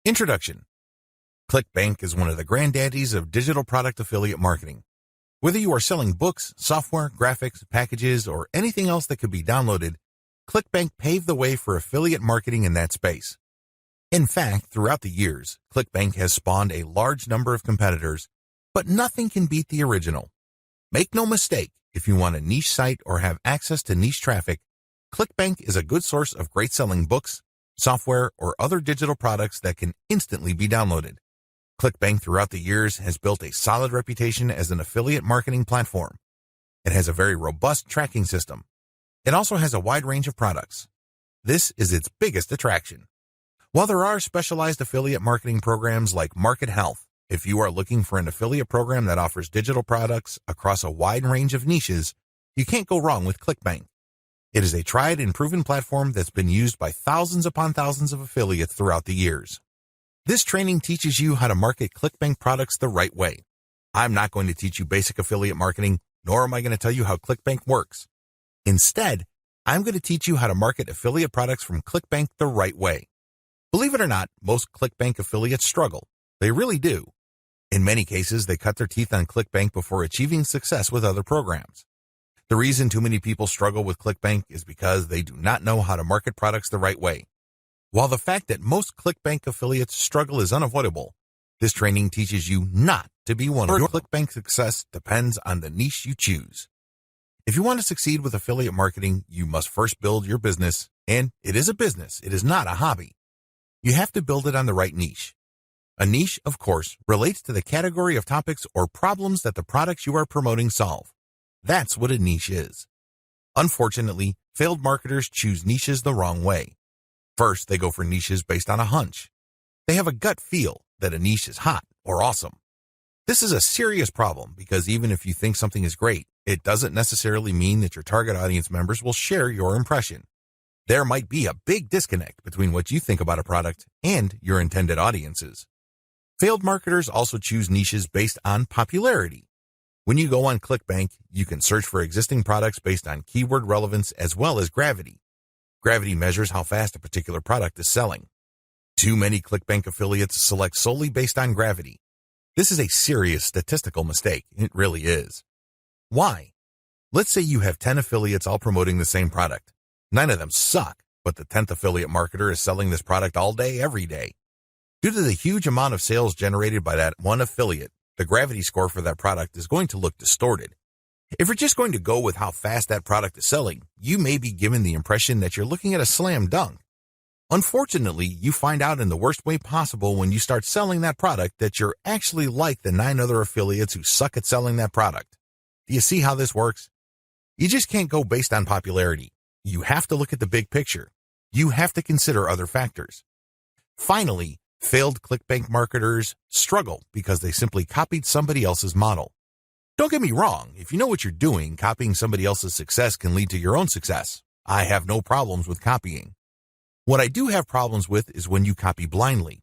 Introduction. Clickbank is one of the granddaddies of digital product affiliate marketing. Whether you are selling books, software, graphics, packages, or anything else that could be downloaded, Clickbank paved the way for affiliate marketing in that space. In fact, throughout the years, Clickbank has spawned a large number of competitors, but nothing can beat the original. Make no mistake, if you want a niche site or have access to niche traffic, Clickbank is a good source of great selling books, software, or other digital products that can instantly be downloaded. Clickbank throughout the years has built a solid reputation as an affiliate marketing platform. It has a very robust tracking system. It also has a wide range of products. This is its biggest attraction. While there are specialized affiliate marketing programs like Market Health, if you are looking for an affiliate program that offers digital products across a wide range of niches, you can't go wrong with Clickbank. It is a tried and proven platform that's been used by thousands upon thousands of affiliates throughout the years. This training teaches you how to market Clickbank products the right way. I'm not going to teach you basic affiliate marketing, nor am I going to tell you how Clickbank works. Instead, I'm going to teach you how to market affiliate products from Clickbank the right way. Believe it or not, most Clickbank affiliates struggle. They really do. In many cases, they cut their teeth on Clickbank before achieving success with other programs. The reason too many people struggle with Clickbank is because they do not know how to market products the right way. While the fact that most Clickbank affiliates struggle is unavoidable, this training teaches you not to be one of them. Your Clickbank success depends on the niche you choose. If you want to succeed with affiliate marketing, you must first build your business, and it is a business, it is not a hobby. You have to build it on the right niche. A niche, of course, relates to the category of topics or problems that the products you are promoting solve. That's what a niche is. Unfortunately, failed marketers choose niches the wrong way. First, they go for niches based on a hunch. They have a gut feel that a niche is hot or awesome. This is a serious problem because even if you think something is great, it doesn't necessarily mean that your target audience members will share your impression. There might be a big disconnect between what you think about a product and your intended audiences. Failed marketers also choose niches based on popularity. When you go on Clickbank, you can search for existing products based on keyword relevance as well as gravity. Gravity measures how fast a particular product is selling. Too many Clickbank affiliates select solely based on gravity. This is a serious statistical mistake. It really is. Why? Let's say you have 10 affiliates all promoting the same product. 9 of them suck, but the 10th affiliate marketer is selling this product all day, every day. Due to the huge amount of sales generated by that one affiliate, the gravity score for that product is going to look distorted. If you're just going to go with how fast that product is selling, you may be given the impression that you're looking at a slam dunk. Unfortunately, you find out in the worst way possible when you start selling that product that you're actually like the 9 other affiliates who suck at selling that product. Do you see how this works? You just can't go based on popularity. You have to look at the big picture. You have to consider other factors. Finally, failed Clickbank marketers struggle because they simply copied somebody else's model. Don't get me wrong, if you know what you're doing, copying somebody else's success can lead to your own success. I have no problems with copying. What I do have problems with is when you copy blindly.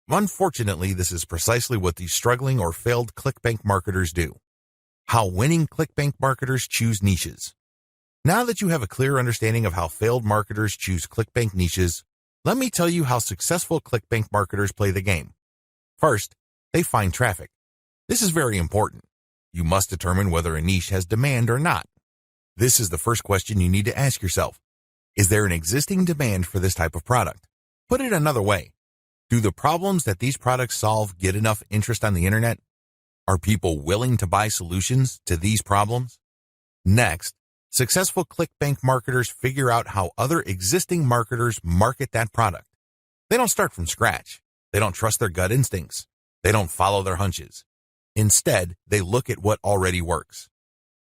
Unfortunately, this is precisely what these struggling or failed Clickbank marketers do. How winning Clickbank marketers choose niches. Now that you have a clear understanding of how failed marketers choose Clickbank niches, let me tell you how successful Clickbank marketers play the game. First, they find traffic. This is very important. You must determine whether a niche has demand or not. This is the first question you need to ask yourself. Is there an existing demand for this type of product? Put it another way. Do the problems that these products solve get enough interest on the internet? Are people willing to buy solutions to these problems? Next, successful Clickbank marketers figure out how other existing marketers market that product. They don't start from scratch. They don't trust their gut instincts. They don't follow their hunches. Instead, they look at what already works.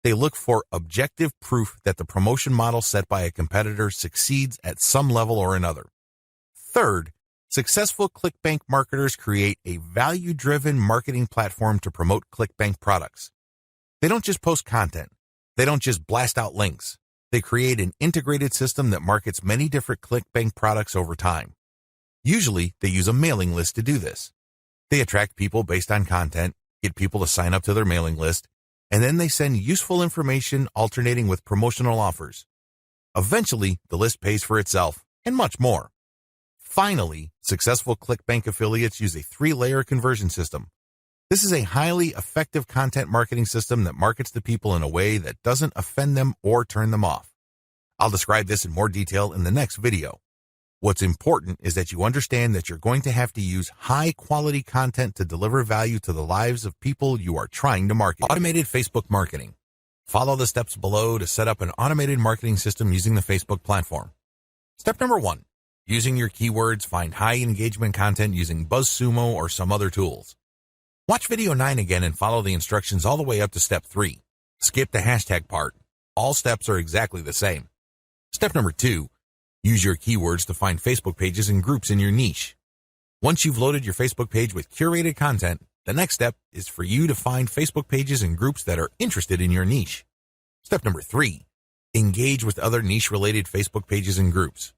They look for objective proof that the promotion model set by a competitor succeeds at some level or another. Third, successful Clickbank marketers create a value-driven marketing platform to promote Clickbank products. They don't just post content. They don't just blast out links. They create an integrated system that markets many different Clickbank products over time. Usually, they use a mailing list to do this. They attract people based on content, get people to sign up to their mailing list, and then they send useful information alternating with promotional offers. Eventually, the list pays for itself, and much more. Finally, successful Clickbank affiliates use a 3-layer conversion system. This is a highly effective content marketing system that markets to people in a way that doesn't offend them or turn them off. I'll describe this in more detail in the next video. What's important is that you understand that you're going to have to use high-quality content to deliver value to the lives of people you are trying to market. Automated Facebook marketing. Follow the steps below to set up an automated marketing system using the Facebook platform. Step number 1. Using your keywords, find high engagement content using BuzzSumo or some other tools. Watch video 9 again and follow the instructions all the way up to step 3. Skip the hashtag part. All steps are exactly the same. Step number 2. Use your keywords to find Facebook pages and groups in your niche. Once you've loaded your Facebook page with curated content, the next step is for you to find Facebook pages and groups that are interested in your niche. Step number 3. Engage with other niche-related Facebook pages and groups.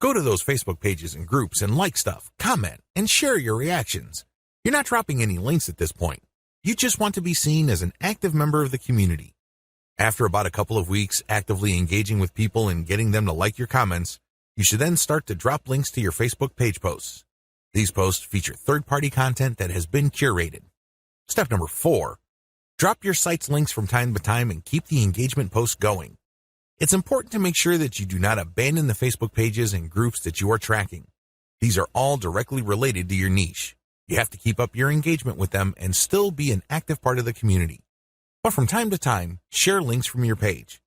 Go to those Facebook pages and groups and like stuff, comment, and share your reactions. You're not dropping any links at this point. You just want to be seen as an active member of the community. After about a couple of weeks actively engaging with people and getting them to like your comments, you should then start to drop links to your Facebook page posts. These posts feature third-party content that has been curated. Step number 4. Drop your site's links from time to time and keep the engagement posts going. It's important to make sure that you do not abandon the Facebook pages and groups that you are tracking. These are all directly related to your niche. You have to keep up your engagement with them and still be an active part of the community. But from time to time, share links from your page.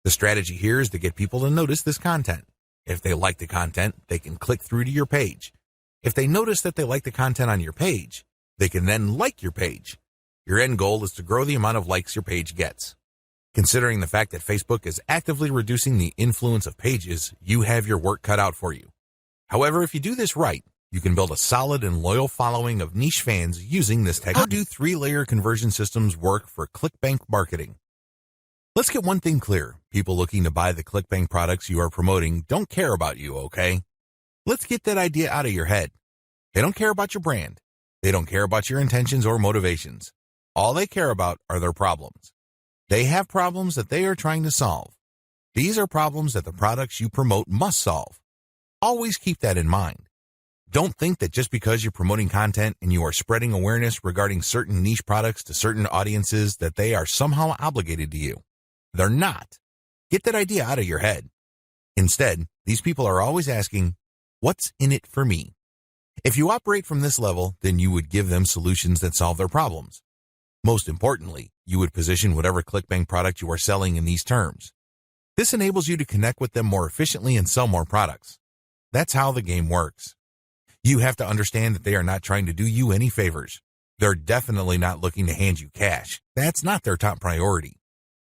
The strategy here is to get people to notice this content. If they like the content, they can click through to your page. If they notice that they like the content on your page, they can then like your page. Your end goal is to grow the amount of likes your page gets. Considering the fact that Facebook is actively reducing the influence of pages, you have your work cut out for you. However, if you do this right, you can build a solid and loyal following of niche fans using this technique. How do 3-layer conversion systems work for Clickbank marketing? Let's get one thing clear. People looking to buy the Clickbank products you are promoting don't care about you, okay? Let's get that idea out of your head. They don't care about your brand. They don't care about your intentions or motivations. All they care about are their problems. They have problems that they are trying to solve. These are problems that the products you promote must solve. Always keep that in mind. Don't think that just because you're promoting content and you are spreading awareness regarding certain niche products to certain audiences that they are somehow obligated to you. They're not. Get that idea out of your head. Instead, these people are always asking, what's in it for me? If you operate from this level, then you would give them solutions that solve their problems. Most importantly, you would position whatever Clickbank product you are selling in these terms. This enables you to connect with them more efficiently and sell more products. That's how the game works. You have to understand that they are not trying to do you any favors. They're definitely not looking to hand you cash. That's not their top priority.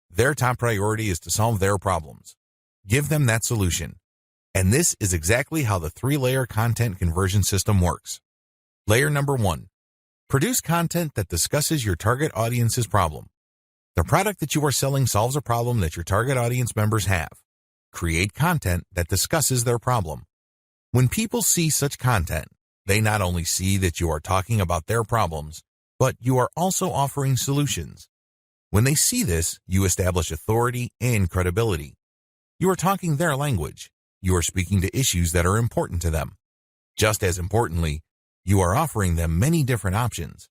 Their top priority is to solve their problems. Give them that solution. And this is exactly how the 3-layer content conversion system works. Layer number 1. Produce content that discusses your target audience's problem. The product that you are selling solves a problem that your target audience members have. Create content that discusses their problem. When people see such content, they not only see that you are talking about their problems, but you are also offering solutions. When they see this, you establish authority and credibility. You are talking their language. You are speaking to issues that are important to them. Just as importantly, you are offering them many different options.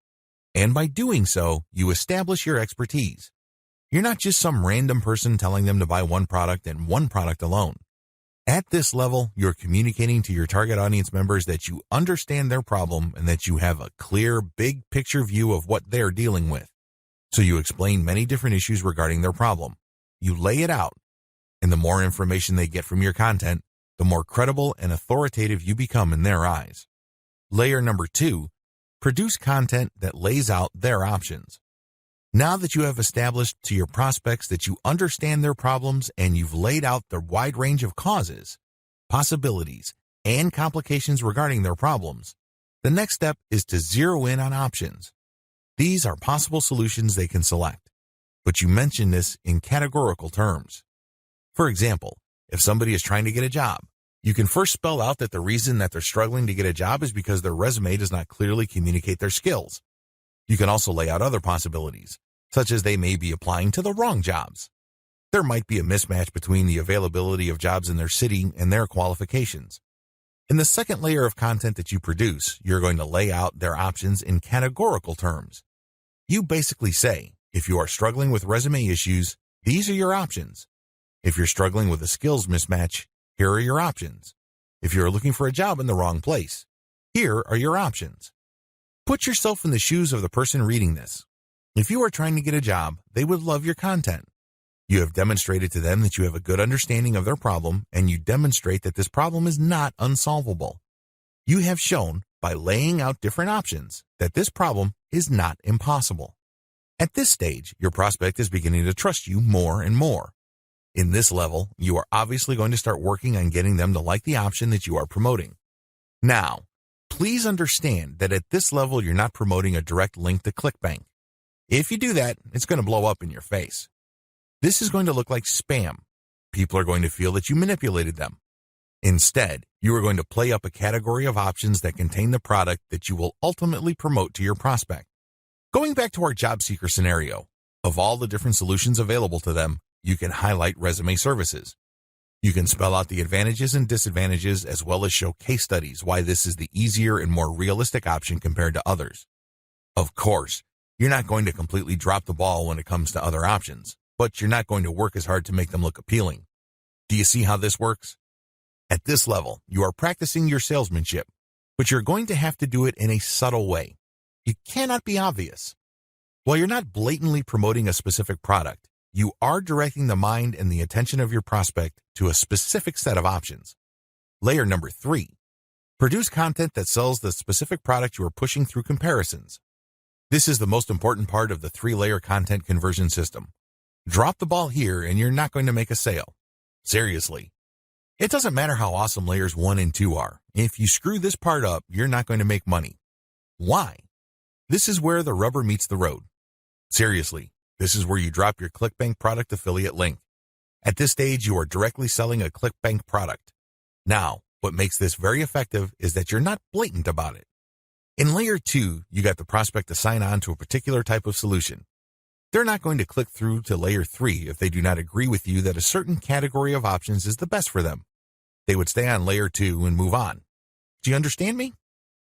And by doing so, you establish your expertise. You're not just some random person telling them to buy one product and one product alone. At this level, you're communicating to your target audience members that you understand their problem and that you have a clear, big picture view of what they're dealing with. So you explain many different issues regarding their problem. You lay it out. And the more information they get from your content, the more credible and authoritative you become in their eyes. Layer number 2, produce content that lays out their options. Now that you have established to your prospects that you understand their problems and you've laid out the wide range of causes, possibilities, and complications regarding their problems, the next step is to zero in on options. These are possible solutions they can select, but you mention this in categorical terms. For example, if somebody is trying to get a job, you can first spell out that the reason that they're struggling to get a job is because their resume does not clearly communicate their skills. You can also lay out other possibilities, such as they may be applying to the wrong jobs. There might be a mismatch between the availability of jobs in their city and their qualifications. In the second layer of content that you produce, you're going to lay out their options in categorical terms. You basically say, if you are struggling with resume issues, these are your options. If you're struggling with a skills mismatch, here are your options. If you're looking for a job in the wrong place, here are your options. Put yourself in the shoes of the person reading this. If you are trying to get a job, they would love your content. You have demonstrated to them that you have a good understanding of their problem, and you demonstrate that this problem is not unsolvable. You have shown, by laying out different options, that this problem is not impossible. At this stage, your prospect is beginning to trust you more and more. In this level, you are obviously going to start working on getting them to like the option that you are promoting. Now, please understand that at this level, you're not promoting a direct link to Clickbank. If you do that, it's going to blow up in your face. This is going to look like spam. People are going to feel that you manipulated them. Instead, you are going to play up a category of options that contain the product that you will ultimately promote to your prospect. Going back to our job seeker scenario, of all the different solutions available to them, you can highlight resume services. You can spell out the advantages and disadvantages as well as show case studies why this is the easier and more realistic option compared to others. Of course, you're not going to completely drop the ball when it comes to other options, but you're not going to work as hard to make them look appealing. Do you see how this works? At this level, you are practicing your salesmanship, but you're going to have to do it in a subtle way. You cannot be obvious. While you're not blatantly promoting a specific product, you are directing the mind and the attention of your prospect to a specific set of options. Layer number 3. Produce content that sells the specific product you are pushing through comparisons. This is the most important part of the 3-layer content conversion system. Drop the ball here and you're not going to make a sale. Seriously. It doesn't matter how awesome layers 1 and 2 are. If you screw this part up, you're not going to make money. Why? This is where the rubber meets the road. Seriously, this is where you drop your Clickbank product affiliate link. At this stage, you are directly selling a Clickbank product. Now, what makes this very effective is that you're not blatant about it. In layer 2, you got the prospect to sign on to a particular type of solution. They're not going to click through to layer 3 if they do not agree with you that a certain category of options is the best for them. They would stay on layer 2 and move on. Do you understand me?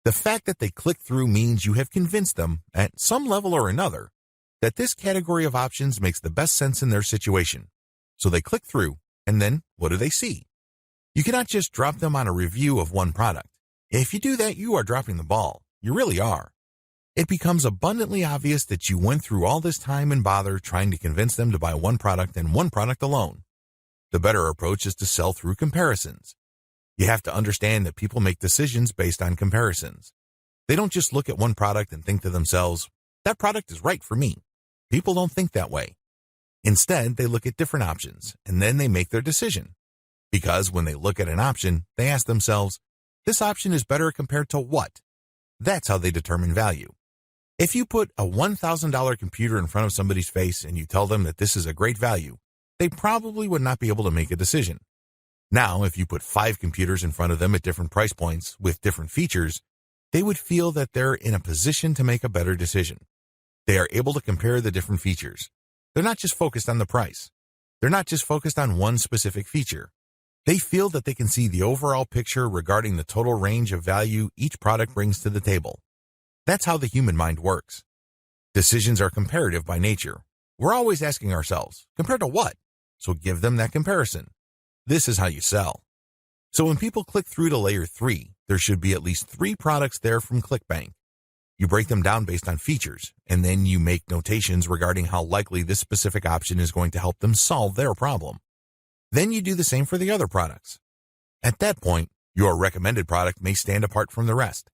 The fact that they click through means you have convinced them, at some level or another, that this category of options makes the best sense in their situation. So they click through, and then what do they see? You cannot just drop them on a review of one product. If you do that, you are dropping the ball. You really are. It becomes abundantly obvious that you went through all this time and bother trying to convince them to buy one product and one product alone. The better approach is to sell through comparisons. You have to understand that people make decisions based on comparisons. They don't just look at one product and think to themselves, that product is right for me. People don't think that way. Instead, they look at different options, and then they make their decision. Because when they look at an option, they ask themselves, this option is better compared to what? That's how they determine value. If you put a $1,000 computer in front of somebody's face and you tell them that this is a great value, they probably would not be able to make a decision. Now, if you put 5 computers in front of them at different price points with different features, they would feel that they're in a position to make a better decision. They are able to compare the different features. They're not just focused on the price. They're not just focused on one specific feature. They feel that they can see the overall picture regarding the total range of value each product brings to the table. That's how the human mind works. Decisions are comparative by nature. We're always asking ourselves, compared to what? So give them that comparison. This is how you sell. So when people click through to layer 3, there should be at least 3 products there from Clickbank. You break them down based on features, and then you make notations regarding how likely this specific option is going to help them solve their problem. Then you do the same for the other products. At that point, your recommended product may stand apart from the rest.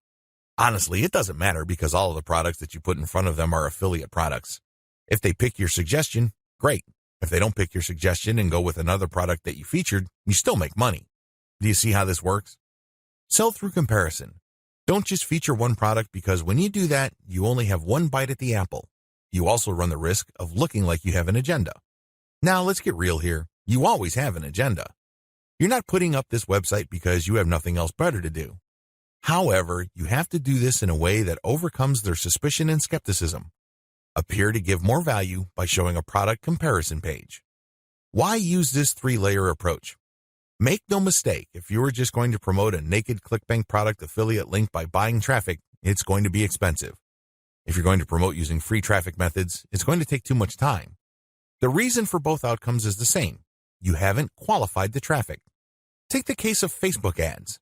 Honestly, it doesn't matter because all of the products that you put in front of them are affiliate products. If they pick your suggestion, great. If they don't pick your suggestion and go with another product that you featured, you still make money. Do you see how this works? Sell through comparison. Don't just feature one product because when you do that, you only have one bite at the apple. You also run the risk of looking like you have an agenda. Now, let's get real here. You always have an agenda. You're not putting up this website because you have nothing else better to do. However, you have to do this in a way that overcomes their suspicion and skepticism. Appear to give more value by showing a product comparison page. Why use this 3-layer approach? Make no mistake, if you are just going to promote a naked Clickbank product affiliate link by buying traffic, it's going to be expensive. If you're going to promote using free traffic methods, it's going to take too much time. The reason for both outcomes is the same. You haven't qualified the traffic. Take the case of Facebook ads.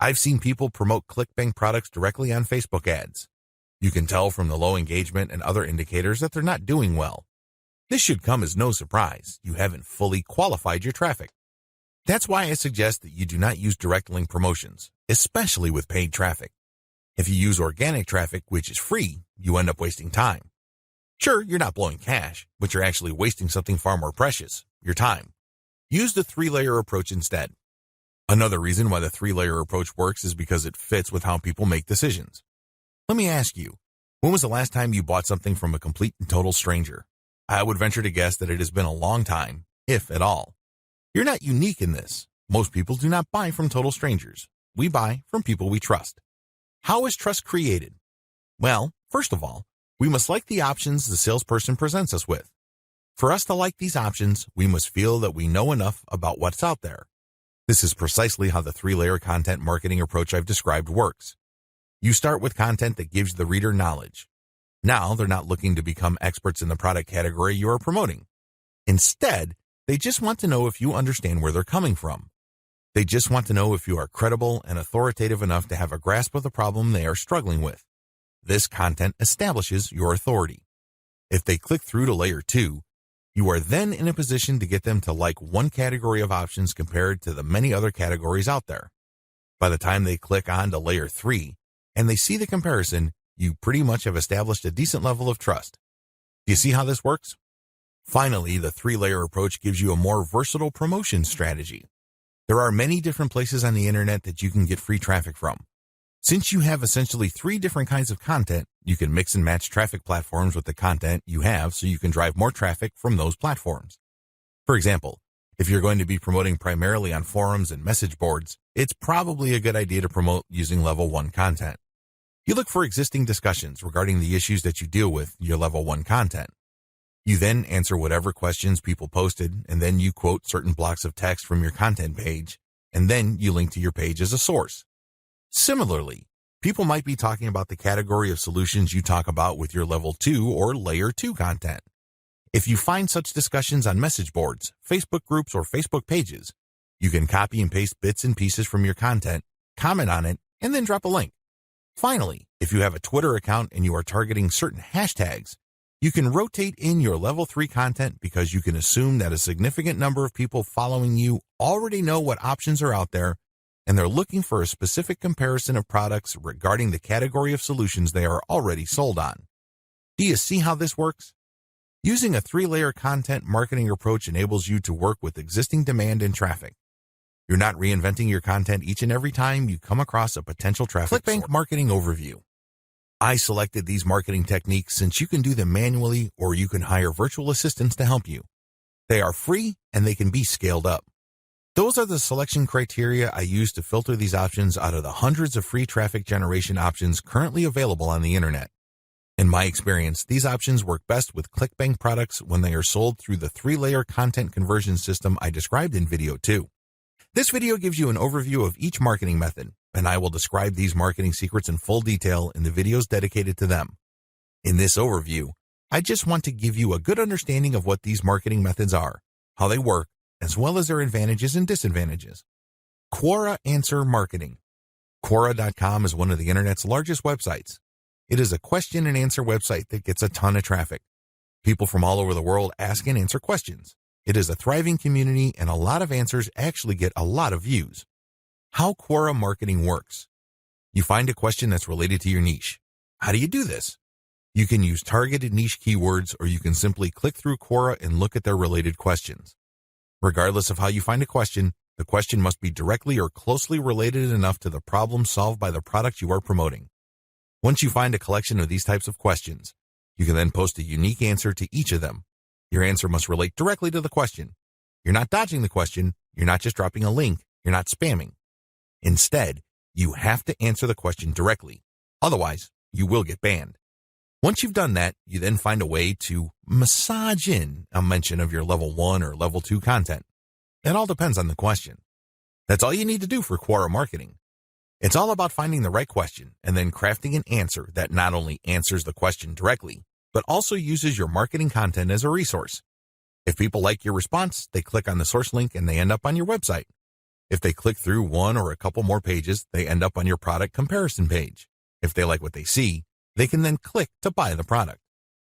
I've seen people promote Clickbank products directly on Facebook ads. You can tell from the low engagement and other indicators that they're not doing well. This should come as no surprise. You haven't fully qualified your traffic. That's why I suggest that you do not use direct link promotions, especially with paid traffic. If you use organic traffic, which is free, you end up wasting time. Sure, you're not blowing cash, but you're actually wasting something far more precious, your time. Use the 3-layer approach instead. Another reason why the 3-layer approach works is because it fits with how people make decisions. Let me ask you, when was the last time you bought something from a complete and total stranger? I would venture to guess that it has been a long time, if at all. You're not unique in this. Most people do not buy from total strangers. We buy from people we trust. How is trust created? Well, first of all, we must like the options the salesperson presents us with. For us to like these options, we must feel that we know enough about what's out there. This is precisely how the 3-layer content marketing approach I've described works. You start with content that gives the reader knowledge. Now they're not looking to become experts in the product category you are promoting. Instead, they just want to know if you understand where they're coming from. They just want to know if you are credible and authoritative enough to have a grasp of the problem they are struggling with. This content establishes your authority. If they click through to layer 2, you are then in a position to get them to like one category of options compared to the many other categories out there. By the time they click on to layer 3 and they see the comparison, you pretty much have established a decent level of trust. Do you see how this works? Finally, the 3-layer approach gives you a more versatile promotion strategy. There are many different places on the internet that you can get free traffic from. Since you have essentially 3 different kinds of content, you can mix and match traffic platforms with the content you have so you can drive more traffic from those platforms. For example, if you're going to be promoting primarily on forums and message boards, it's probably a good idea to promote using level 1 content. You look for existing discussions regarding the issues that you deal with in your level 1 content. You then answer whatever questions people posted, and then you quote certain blocks of text from your content page, and then you link to your page as a source. Similarly, people might be talking about the category of solutions you talk about with your level 2 or layer 2 content. If you find such discussions on message boards, Facebook groups, or Facebook pages, you can copy and paste bits and pieces from your content, comment on it, and then drop a link. Finally, if you have a Twitter account and you are targeting certain hashtags, you can rotate in your level 3 content because you can assume that a significant number of people following you already know what options are out there and they're looking for a specific comparison of products regarding the category of solutions they are already sold on. Do you see how this works? Using a 3-layer content marketing approach enables you to work with existing demand and traffic. You're not reinventing your content each and every time you come across a potential traffic source. Clickbank Marketing Overview. I selected these marketing techniques since you can do them manually or you can hire virtual assistants to help you. They are free and they can be scaled up. Those are the selection criteria I use to filter these options out of the hundreds of free traffic generation options currently available on the internet. In my experience, these options work best with Clickbank products when they are sold through the 3-layer content conversion system I described in video 2. This video gives you an overview of each marketing method, and I will describe these marketing secrets in full detail in the videos dedicated to them. In this overview, I just want to give you a good understanding of what these marketing methods are, how they work, as well as their advantages and disadvantages. Quora Answer Marketing. Quora.com is one of the internet's largest websites. It is a question and answer website that gets a ton of traffic. People from all over the world ask and answer questions. It is a thriving community and a lot of answers actually get a lot of views. How Quora marketing works. You find a question that's related to your niche. How do you do this? You can use targeted niche keywords or you can simply click through Quora and look at their related questions. Regardless of how you find a question, the question must be directly or closely related enough to the problem solved by the product you are promoting. Once you find a collection of these types of questions, you can then post a unique answer to each of them. Your answer must relate directly to the question. You're not dodging the question. You're not just dropping a link. You're not spamming. Instead, you have to answer the question directly. Otherwise, you will get banned. Once you've done that, you then find a way to massage in a mention of your level 1 or level 2 content. It all depends on the question. That's all you need to do for Quora marketing. It's all about finding the right question and then crafting an answer that not only answers the question directly, but also uses your marketing content as a resource. If people like your response, they click on the source link and they end up on your website. If they click through one or a couple more pages, they end up on your product comparison page. If they like what they see, they can then click to buy the product.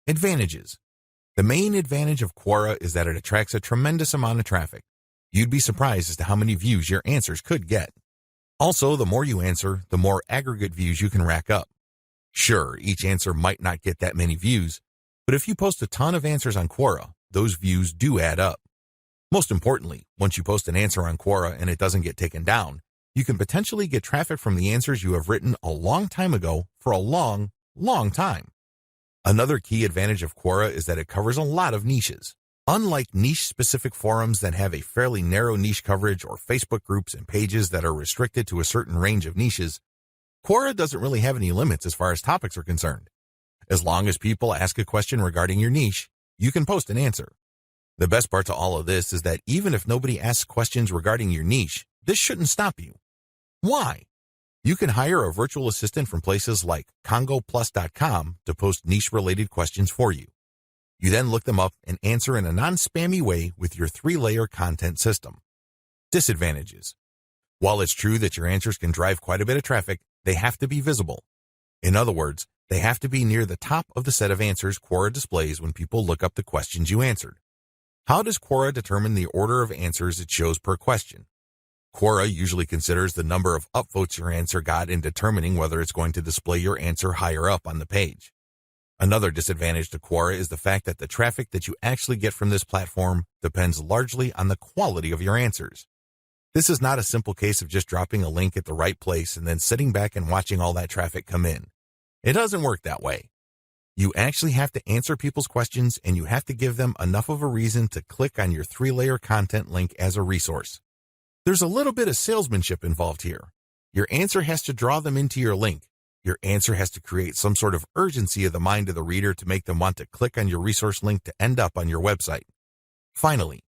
Advantages. The main advantage of Quora is that it attracts a tremendous amount of traffic. You'd be surprised as to how many views your answers could get. Also, the more you answer, the more aggregate views you can rack up. Sure, each answer might not get that many views, but if you post a ton of answers on Quora, those views do add up. Most importantly, once you post an answer on Quora and it doesn't get taken down, you can potentially get traffic from the answers you have written a long time ago for a long, long time. Another key advantage of Quora is that it covers a lot of niches. Unlike niche-specific forums that have a fairly narrow niche coverage or Facebook groups and pages that are restricted to a certain range of niches, Quora doesn't really have any limits as far as topics are concerned. As long as people ask a question regarding your niche, you can post an answer. The best part to all of this is that even if nobody asks questions regarding your niche, this shouldn't stop you. Why? You can hire a virtual assistant from places like congoplus.com to post niche-related questions for you. You then look them up and answer in a non-spammy way with your 3-layer content system. Disadvantages. While it's true that your answers can drive quite a bit of traffic, they have to be visible. In other words, they have to be near the top of the set of answers Quora displays when people look up the questions you answered. How does Quora determine the order of answers it shows per question? Quora usually considers the number of upvotes your answer got in determining whether it's going to display your answer higher up on the page. Another disadvantage to Quora is the fact that the traffic that you actually get from this platform depends largely on the quality of your answers. This is not a simple case of just dropping a link at the right place and then sitting back and watching all that traffic come in. It doesn't work that way. You actually have to answer people's questions, and you have to give them enough of a reason to click on your 3-layer content link as a resource. There's a little bit of salesmanship involved here. Your answer has to draw them into your link. Your answer has to create some sort of urgency of the mind of the reader to make them want to click on your resource link to end up on your website. Finally,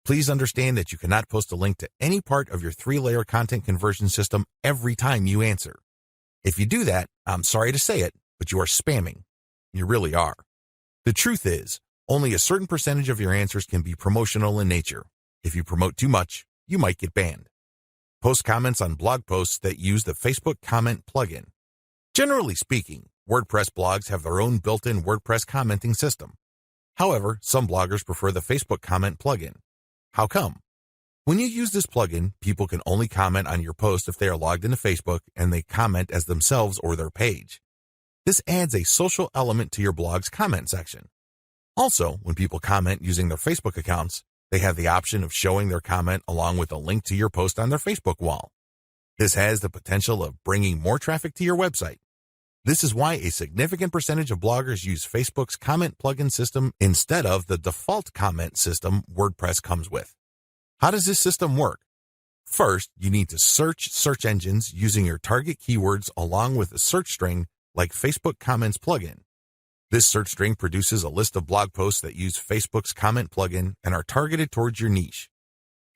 please understand that you cannot post a link to any part of your 3-layer content conversion system every time you answer. If you do that, I'm sorry to say it, but you are spamming. You really are. The truth is, only a certain percentage of your answers can be promotional in nature. If you promote too much, you might get banned. Post comments on blog posts that use the Facebook comment plugin. Generally speaking, WordPress blogs have their own built-in WordPress commenting system. However, some bloggers prefer the Facebook comment plugin. How come? When you use this plugin, people can only comment on your post if they are logged into Facebook and they comment as themselves or their page. This adds a social element to your blog's comment section. Also, when people comment using their Facebook accounts, they have the option of showing their comment along with a link to your post on their Facebook wall. This has the potential of bringing more traffic to your website. This is why a significant percentage of bloggers use Facebook's comment plugin system instead of the default comment system WordPress comes with. How does this system work? First, you need to search search engines using your target keywords along with a search string like Facebook Comments plugin. This search string produces a list of blog posts that use Facebook's comment plugin and are targeted towards your niche.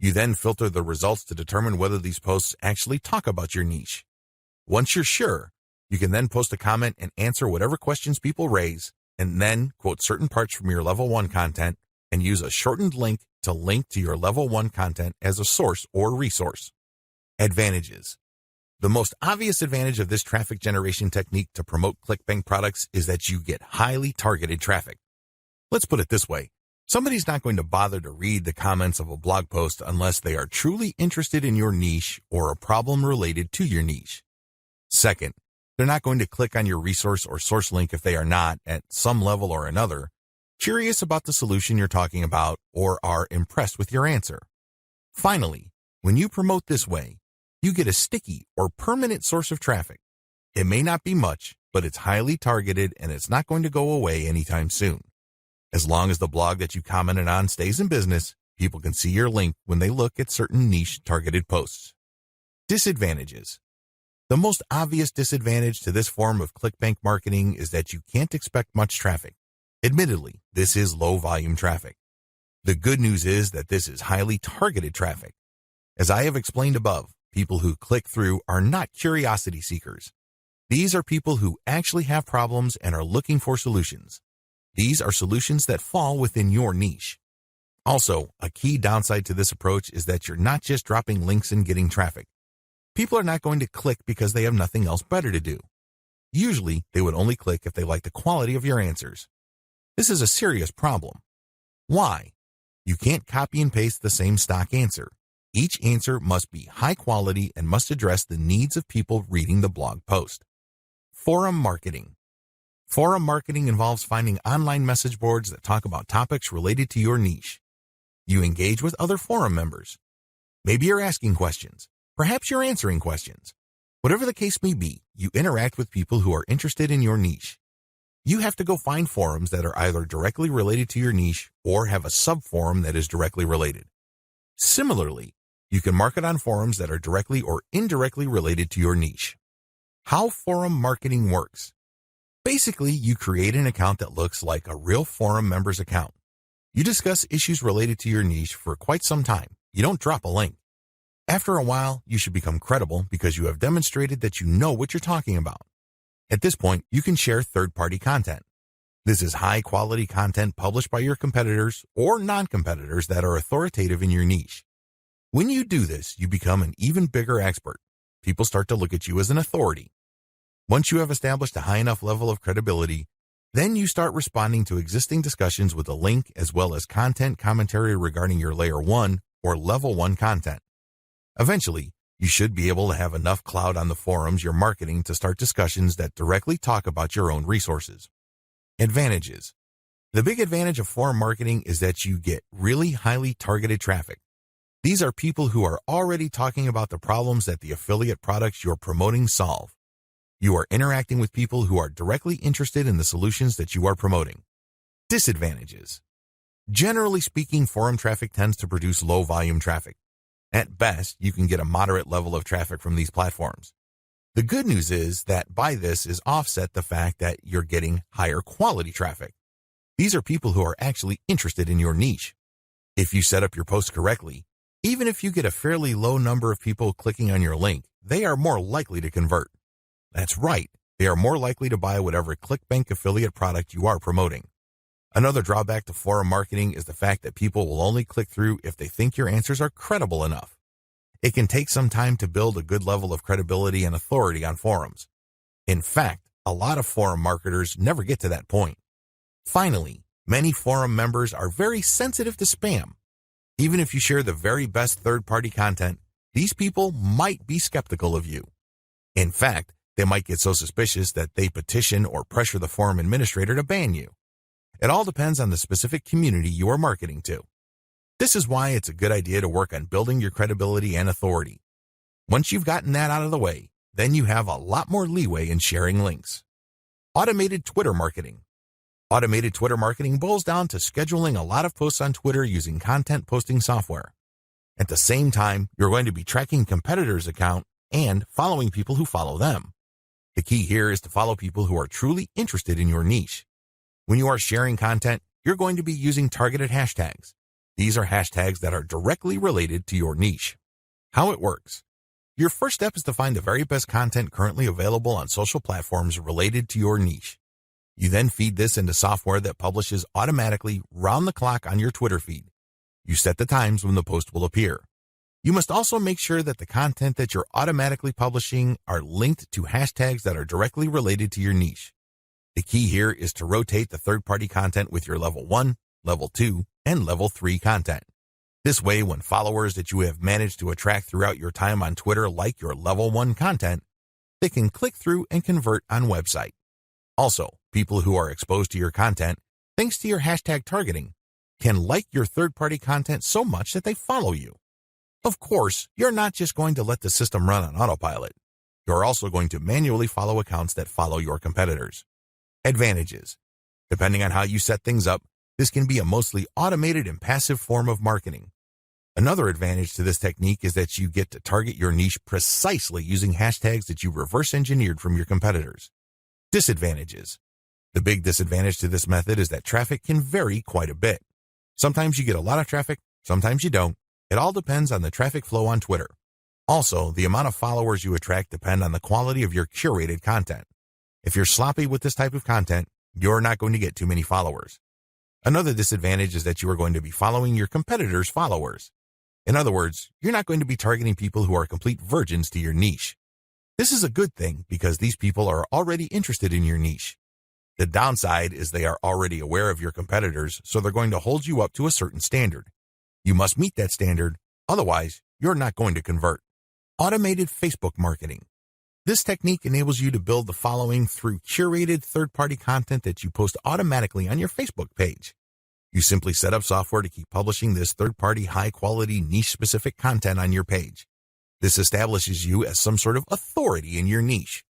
You then filter the results to determine whether these posts actually talk about your niche. Once you're sure, you can then post a comment and answer whatever questions people raise, and then quote certain parts from your Level 1 content and use a shortened link to link to your Level 1 content as a source or resource. Advantages. The most obvious advantage of this traffic generation technique to promote Clickbank products is that you get highly targeted traffic. Let's put it this way. Somebody's not going to bother to read the comments of a blog post unless they are truly interested in your niche or a problem related to your niche. Second, they're not going to click on your resource or source link if they are not, at some level or another, curious about the solution you're talking about or are impressed with your answer. Finally, when you promote this way, you get a sticky or permanent source of traffic. It may not be much, but it's highly targeted and it's not going to go away anytime soon. As long as the blog that you commented on stays in business, people can see your link when they look at certain niche targeted posts. Disadvantages. The most obvious disadvantage to this form of Clickbank marketing is that you can't expect much traffic. Admittedly, this is low volume traffic. The good news is that this is highly targeted traffic. As I have explained above, people who click through are not curiosity seekers. These are people who actually have problems and are looking for solutions. These are solutions that fall within your niche. Also, a key downside to this approach is that you're not just dropping links and getting traffic. People are not going to click because they have nothing else better to do. Usually, they would only click if they like the quality of your answers. This is a serious problem. Why? You can't copy and paste the same stock answer. Each answer must be high quality and must address the needs of people reading the blog post. Forum marketing. Forum marketing involves finding online message boards that talk about topics related to your niche. You engage with other forum members. Maybe you're asking questions. Perhaps you're answering questions. Whatever the case may be, you interact with people who are interested in your niche. You have to go find forums that are either directly related to your niche or have a sub-forum that is directly related. Similarly, you can market on forums that are directly or indirectly related to your niche. How forum marketing works. Basically, you create an account that looks like a real forum member's account. You discuss issues related to your niche for quite some time. You don't drop a link. After a while, you should become credible because you have demonstrated that you know what you're talking about. At this point, you can share third-party content. This is high-quality content published by your competitors or non-competitors that are authoritative in your niche. When you do this, you become an even bigger expert. People start to look at you as an authority. Once you have established a high enough level of credibility, then you start responding to existing discussions with a link as well as content commentary regarding your Layer 1 or Level 1 content. Eventually, you should be able to have enough clout on the forums you're marketing to start discussions that directly talk about your own resources. Advantages. The big advantage of forum marketing is that you get really highly targeted traffic. These are people who are already talking about the problems that the affiliate products you're promoting solve. You are interacting with people who are directly interested in the solutions that you are promoting. Disadvantages. Generally speaking, forum traffic tends to produce low-volume traffic. At best, you can get a moderate level of traffic from these platforms. The good news is that by this is offset the fact that you're getting higher quality traffic. These are people who are actually interested in your niche. If you set up your post correctly, even if you get a fairly low number of people clicking on your link, they are more likely to convert. That's right, they are more likely to buy whatever Clickbank affiliate product you are promoting. Another drawback to forum marketing is the fact that people will only click through if they think your answers are credible enough. It can take some time to build a good level of credibility and authority on forums. In fact, a lot of forum marketers never get to that point. Finally, many forum members are very sensitive to spam. Even if you share the very best third-party content, these people might be skeptical of you. In fact, they might get so suspicious that they petition or pressure the forum administrator to ban you. It all depends on the specific community you are marketing to. This is why it's a good idea to work on building your credibility and authority. Once you've gotten that out of the way, then you have a lot more leeway in sharing links. Automated Twitter marketing. Automated Twitter marketing boils down to scheduling a lot of posts on Twitter using content posting software. At the same time, you're going to be tracking competitors' account and following people who follow them. The key here is to follow people who are truly interested in your niche. When you are sharing content, you're going to be using targeted hashtags. These are hashtags that are directly related to your niche. How it works. Your first step is to find the very best content currently available on social platforms related to your niche. You then feed this into software that publishes automatically round the clock on your Twitter feed. You set the times when the post will appear. You must also make sure that the content that you're automatically publishing are linked to hashtags that are directly related to your niche. The key here is to rotate the third-party content with your Level 1, Level 2, and Level 3 content. This way, when followers that you have managed to attract throughout your time on Twitter like your Level 1 content, they can click through and convert on website. Also, people who are exposed to your content, thanks to your hashtag targeting, can like your third-party content so much that they follow you. Of course, you're not just going to let the system run on autopilot. You're also going to manually follow accounts that follow your competitors. Advantages. Depending on how you set things up, this can be a mostly automated and passive form of marketing. Another advantage to this technique is that you get to target your niche precisely using hashtags that you reverse engineered from your competitors. Disadvantages. The big disadvantage to this method is that traffic can vary quite a bit. Sometimes you get a lot of traffic, sometimes you don't. It all depends on the traffic flow on Twitter. Also, the amount of followers you attract depend on the quality of your curated content. If you're sloppy with this type of content, you're not going to get too many followers. Another disadvantage is that you are going to be following your competitors' followers. In other words, you're not going to be targeting people who are complete virgins to your niche. This is a good thing because these people are already interested in your niche. The downside is they are already aware of your competitors, so they're going to hold you up to a certain standard. You must meet that standard, otherwise you're not going to convert. Automated Facebook marketing. This technique enables you to build the following through curated third-party content that you post automatically on your Facebook page. You simply set up software to keep publishing this third-party high-quality niche-specific content on your page. This establishes you as some sort of authority in your niche.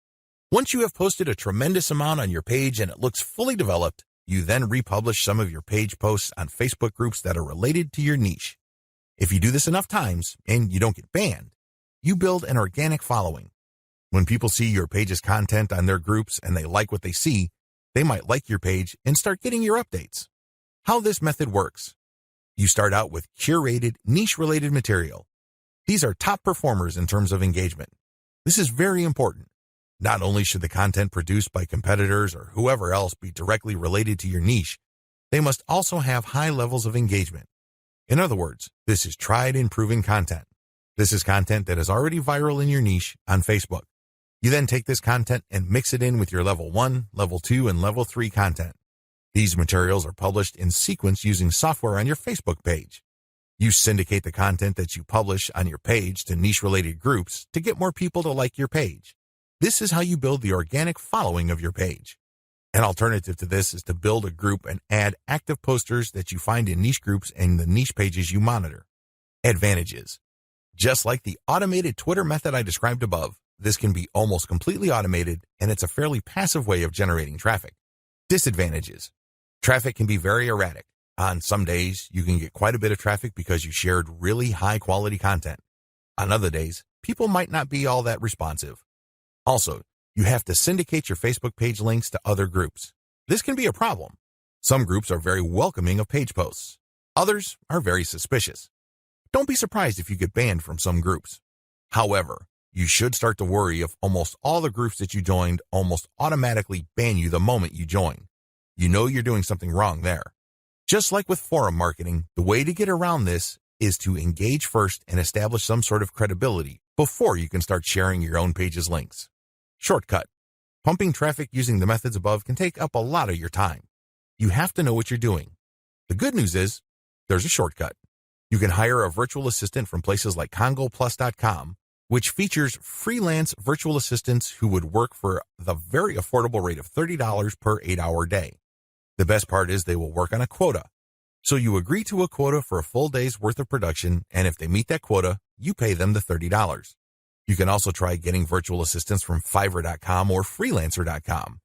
Once you have posted a tremendous amount on your page and it looks fully developed, you then republish some of your page posts on Facebook groups that are related to your niche. If you do this enough times and you don't get banned, you build an organic following. When people see your page's content on their groups and they like what they see, they might like your page and start getting your updates. How this method works. You start out with curated, niche-related material. These are top performers in terms of engagement. This is very important. Not only should the content produced by competitors or whoever else be directly related to your niche, they must also have high levels of engagement. In other words, this is tried and proven content. This is content that is already viral in your niche on Facebook. You then take this content and mix it in with your level 1, level 2, and level 3 content. These materials are published in sequence using software on your Facebook page. You syndicate the content that you publish on your page to niche-related groups to get more people to like your page. This is how you build the organic following of your page. An alternative to this is to build a group and add active posters that you find in niche groups and the niche pages you monitor. Advantages. Just like the automated Twitter method I described above, this can be almost completely automated, and it's a fairly passive way of generating traffic. Disadvantages. Traffic can be very erratic. On some days, you can get quite a bit of traffic because you shared really high-quality content. On other days, people might not be all that responsive. Also, you have to syndicate your Facebook page links to other groups. This can be a problem. Some groups are very welcoming of page posts. Others are very suspicious. Don't be surprised if you get banned from some groups. However, you should start to worry if almost all the groups that you joined almost automatically ban you the moment you join. You know you're doing something wrong there. Just like with forum marketing, the way to get around this is to engage first and establish some sort of credibility before you can start sharing your own page's links. Shortcut. Pumping traffic using the methods above can take up a lot of your time. You have to know what you're doing. The good news is, there's a shortcut. You can hire a virtual assistant from places like CongoPlus.com, which features freelance virtual assistants who would work for the very affordable rate of $30 per 8-hour day. The best part is they will work on a quota. So you agree to a quota for a full day's worth of production, and if they meet that quota, you pay them the $30. You can also try getting virtual assistants from Fiverr.com or Freelancer.com.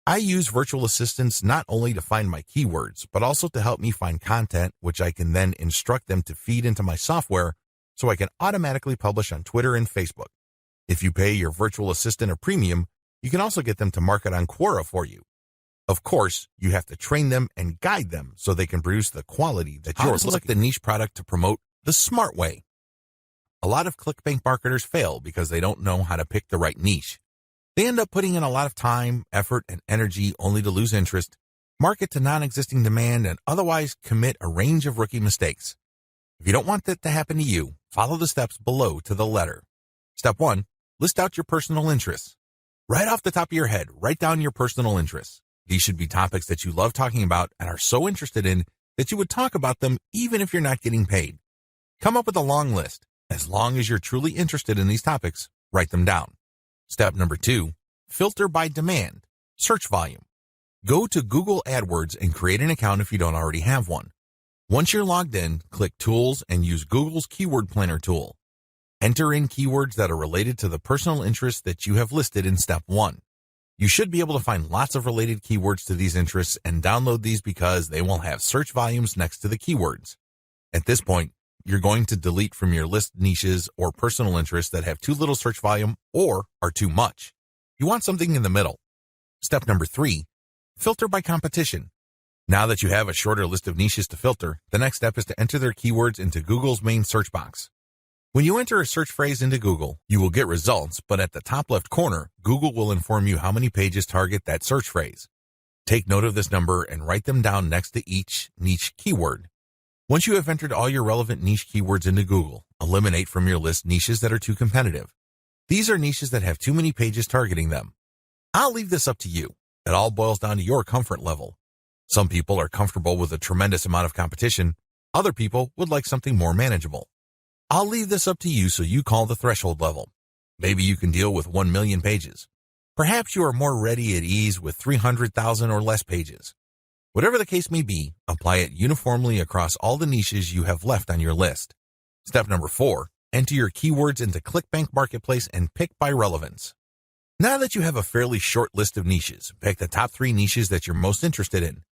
I use virtual assistants not only to find my keywords, but also to help me find content, which I can then instruct them to feed into my software so I can automatically publish on Twitter and Facebook. If you pay your virtual assistant a premium, you can also get them to market on Quora for you. Of course, you have to train them and guide them so they can produce the quality that you're looking for. Select the niche product to promote the smart way. A lot of Clickbank marketers fail because they don't know how to pick the right niche. They end up putting in a lot of time, effort, and energy only to lose interest, market to non-existing demand, and otherwise commit a range of rookie mistakes. If you don't want that to happen to you, follow the steps below to the letter. Step 1, list out your personal interests. Right off the top of your head, write down your personal interests. These should be topics that you love talking about and are so interested in that you would talk about them even if you're not getting paid. Come up with a long list. As long as you're truly interested in these topics, write them down. Step number 2, filter by demand, search volume. Go to Google AdWords and create an account if you don't already have one. Once you're logged in, click Tools and use Google's Keyword Planner tool. Enter in keywords that are related to the personal interests that you have listed in Step 1. You should be able to find lots of related keywords to these interests and download these because they will have search volumes next to the keywords. At this point, you're going to delete from your list niches or personal interests that have too little search volume or are too much. You want something in the middle. Step number 3, filter by competition. Now that you have a shorter list of niches to filter, the next step is to enter their keywords into Google's main search box. When you enter a search phrase into Google, you will get results, but at the top left corner, Google will inform you how many pages target that search phrase. Take note of this number and write them down next to each niche keyword. Once you have entered all your relevant niche keywords into Google, eliminate from your list niches that are too competitive. These are niches that have too many pages targeting them. I'll leave this up to you. It all boils down to your comfort level. Some people are comfortable with a tremendous amount of competition. Other people would like something more manageable. I'll leave this up to you, so you call the threshold level. Maybe you can deal with 1 million pages. Perhaps you are more ready at ease with 300,000 or less pages. Whatever the case may be, apply it uniformly across all the niches you have left on your list. Step number 4, enter your keywords into Clickbank Marketplace and pick by relevance. Now that you have a fairly short list of niches, pick the top 3 niches that you're most interested in.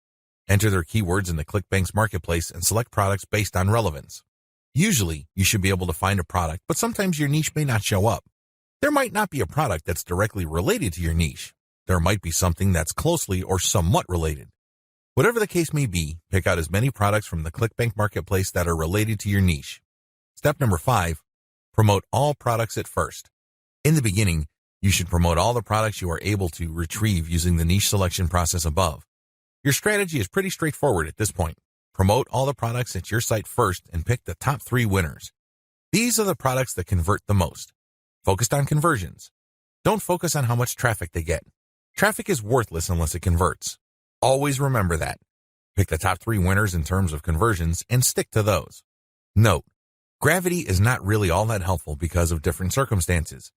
Enter their keywords into Clickbank's Marketplace and select products based on relevance. Usually, you should be able to find a product, but sometimes your niche may not show up. There might not be a product that's directly related to your niche. There might be something that's closely or somewhat related. Whatever the case may be, pick out as many products from the Clickbank Marketplace that are related to your niche. Step number 5, promote all products at first. In the beginning, you should promote all the products you are able to retrieve using the niche selection process above. Your strategy is pretty straightforward at this point. Promote all the products at your site first and pick the top 3 winners. These are the products that convert the most. Focused on conversions. Don't focus on how much traffic they get. Traffic is worthless unless it converts. Always remember that. Pick the top 3 winners in terms of conversions and stick to those. Note, gravity is not really all that helpful because of different circumstances.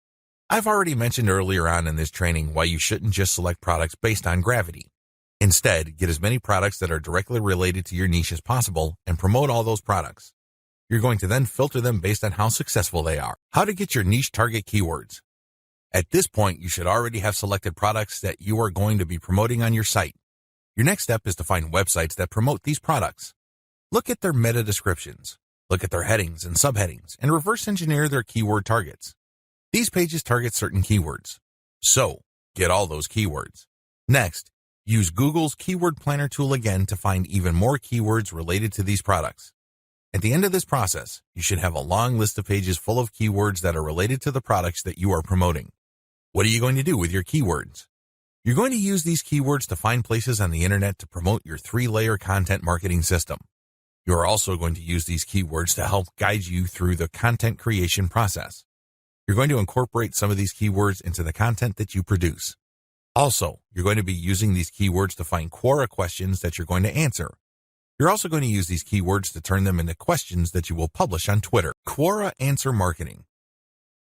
I've already mentioned earlier on in this training why you shouldn't just select products based on gravity. Instead, get as many products that are directly related to your niche as possible and promote all those products. You're going to then filter them based on how successful they are. How to get your niche target keywords. At this point, you should already have selected products that you are going to be promoting on your site. Your next step is to find websites that promote these products. Look at their meta descriptions. Look at their headings and subheadings and reverse engineer their keyword targets. These pages target certain keywords. So, get all those keywords. Next, use Google's Keyword Planner tool again to find even more keywords related to these products. At the end of this process, you should have a long list of pages full of keywords that are related to the products that you are promoting. What are you going to do with your keywords? You're going to use these keywords to find places on the internet to promote your 3-layer content marketing system. You are also going to use these keywords to help guide you through the content creation process. You're going to incorporate some of these keywords into the content that you produce. Also, you're going to be using these keywords to find Quora questions that you're going to answer. You're also going to use these keywords to turn them into questions that you will publish on Twitter. Quora Answer Marketing.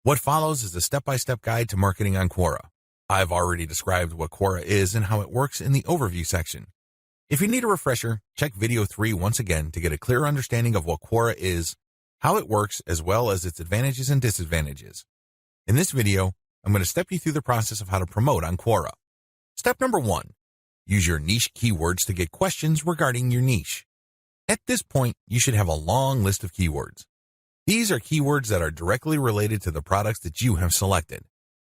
What follows is a step-by-step guide to marketing on Quora. I've already described what Quora is and how it works in the overview section. If you need a refresher, check video 3 once again to get a clear understanding of what Quora is, how it works, as well as its advantages and disadvantages. In this video, I'm going to step you through the process of how to promote on Quora. Step number 1, use your niche keywords to get questions regarding your niche. At this point, you should have a long list of keywords. These are keywords that are directly related to the products that you have selected.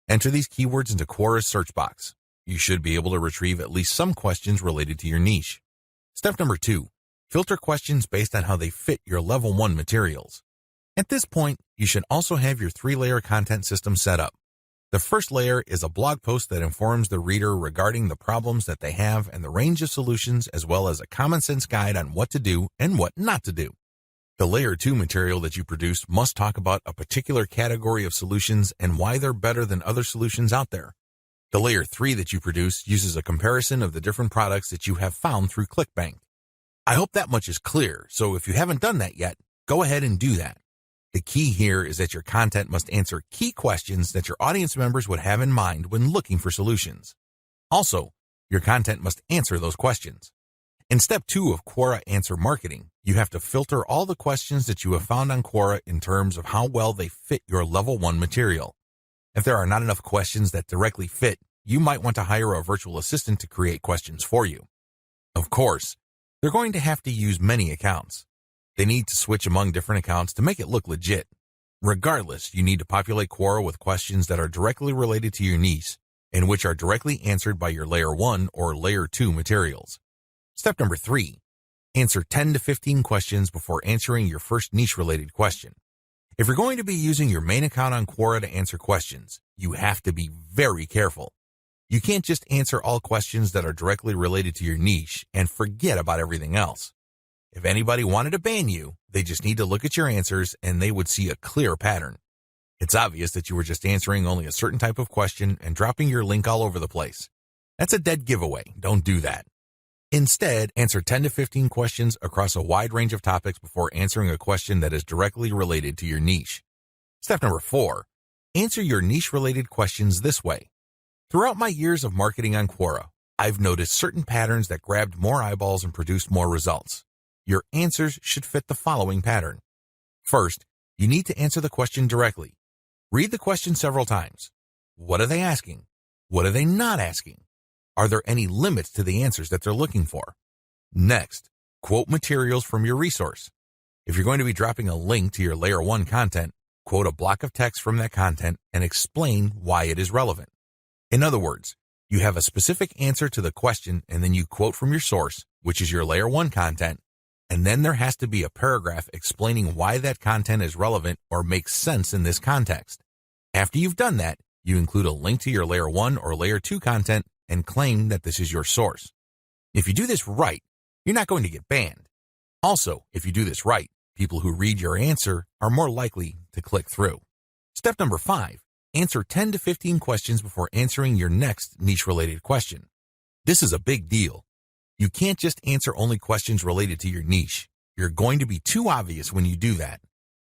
Enter these keywords into Quora's search box. You should be able to retrieve at least some questions related to your niche. Step number 2, filter questions based on how they fit your level 1 materials. At this point, you should also have your 3-layer content system set up. The first layer is a blog post that informs the reader regarding the problems that they have and the range of solutions, as well as a common sense guide on what to do and what not to do. The layer 2 material that you produce must talk about a particular category of solutions and why they're better than other solutions out there. The layer 3 that you produce uses a comparison of the different products that you have found through Clickbank. I hope that much is clear, so if you haven't done that yet, go ahead and do that. The key here is that your content must answer key questions that your audience members would have in mind when looking for solutions. Also, your content must answer those questions. In step 2 of Quora Answer Marketing, you have to filter all the questions that you have found on Quora in terms of how well they fit your level 1 material. If there are not enough questions that directly fit, you might want to hire a virtual assistant to create questions for you. Of course, they're going to have to use many accounts. They need to switch among different accounts to make it look legit. Regardless, you need to populate Quora with questions that are directly related to your niche and which are directly answered by your layer 1 or layer 2 materials. Step number 3, answer 10 to 15 questions before answering your first niche-related question. If you're going to be using your main account on Quora to answer questions, you have to be very careful. You can't just answer all questions that are directly related to your niche and forget about everything else. If anybody wanted to ban you, they just need to look at your answers and they would see a clear pattern. It's obvious that you were just answering only a certain type of question and dropping your link all over the place. That's a dead giveaway. Don't do that. Instead, answer 10 to 15 questions across a wide range of topics before answering a question that is directly related to your niche. Step number 4, answer your niche-related questions this way. Throughout my years of marketing on Quora, I've noticed certain patterns that grabbed more eyeballs and produced more results. Your answers should fit the following pattern. First, you need to answer the question directly. Read the question several times. What are they asking? What are they not asking? Are there any limits to the answers that they're looking for? Next, quote materials from your resource. If you're going to be dropping a link to your Layer 1 content, quote a block of text from that content and explain why it is relevant. In other words, you have a specific answer to the question and then you quote from your source, which is your Layer 1 content, and then there has to be a paragraph explaining why that content is relevant or makes sense in this context. After you've done that, you include a link to your Layer 1 or Layer 2 content and claim that this is your source. If you do this right, you're not going to get banned. Also, if you do this right, people who read your answer are more likely to click through. Step number 5, answer 10 to 15 questions before answering your next niche-related question. This is a big deal. You can't just answer only questions related to your niche. You're going to be too obvious when you do that.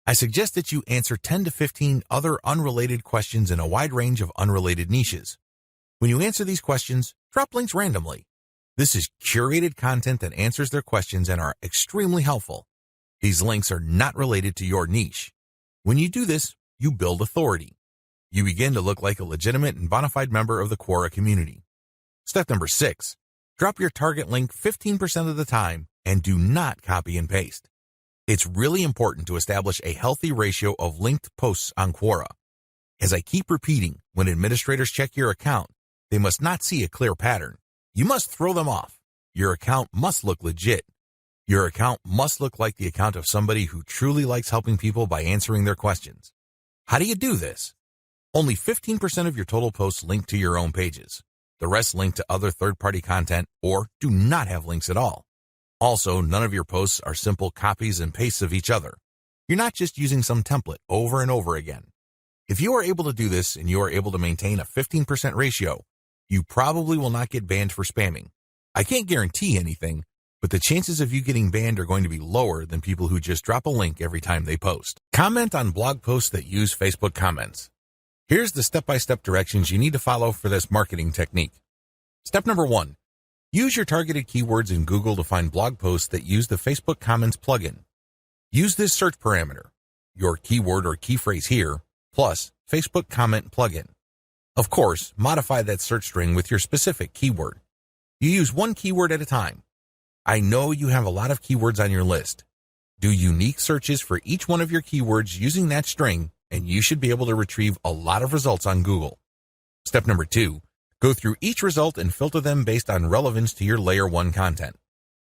I suggest that you answer 10 to 15 other unrelated questions in a wide range of unrelated niches. When you answer these questions, drop links randomly. This is curated content that answers their questions and are extremely helpful. These links are not related to your niche. When you do this, you build authority. You begin to look like a legitimate and bona fide member of the Quora community. Step number 6, drop your target link 15% of the time and do not copy and paste. It's really important to establish a healthy ratio of linked posts on Quora. As I keep repeating, when administrators check your account, they must not see a clear pattern. You must throw them off. Your account must look legit. Your account must look like the account of somebody who truly likes helping people by answering their questions. How do you do this? Only 15% of your total posts link to your own pages. The rest link to other third-party content or do not have links at all. Also, none of your posts are simple copies and pastes of each other. You're not just using some template over and over again. If you are able to do this and you are able to maintain a 15% ratio, you probably will not get banned for spamming. I can't guarantee anything, but the chances of you getting banned are going to be lower than people who just drop a link every time they post. Comment on blog posts that use Facebook comments. Here's the step-by-step directions you need to follow for this marketing technique. Step number 1, use your targeted keywords in Google to find blog posts that use the Facebook Comments plugin. Use this search parameter, your keyword or key phrase here, plus Facebook Comment plugin. Of course, modify that search string with your specific keyword. You use one keyword at a time. I know you have a lot of keywords on your list. Do unique searches for each one of your keywords using that string, and you should be able to retrieve a lot of results on Google. Step number 2, go through each result and filter them based on relevance to your Layer 1 content.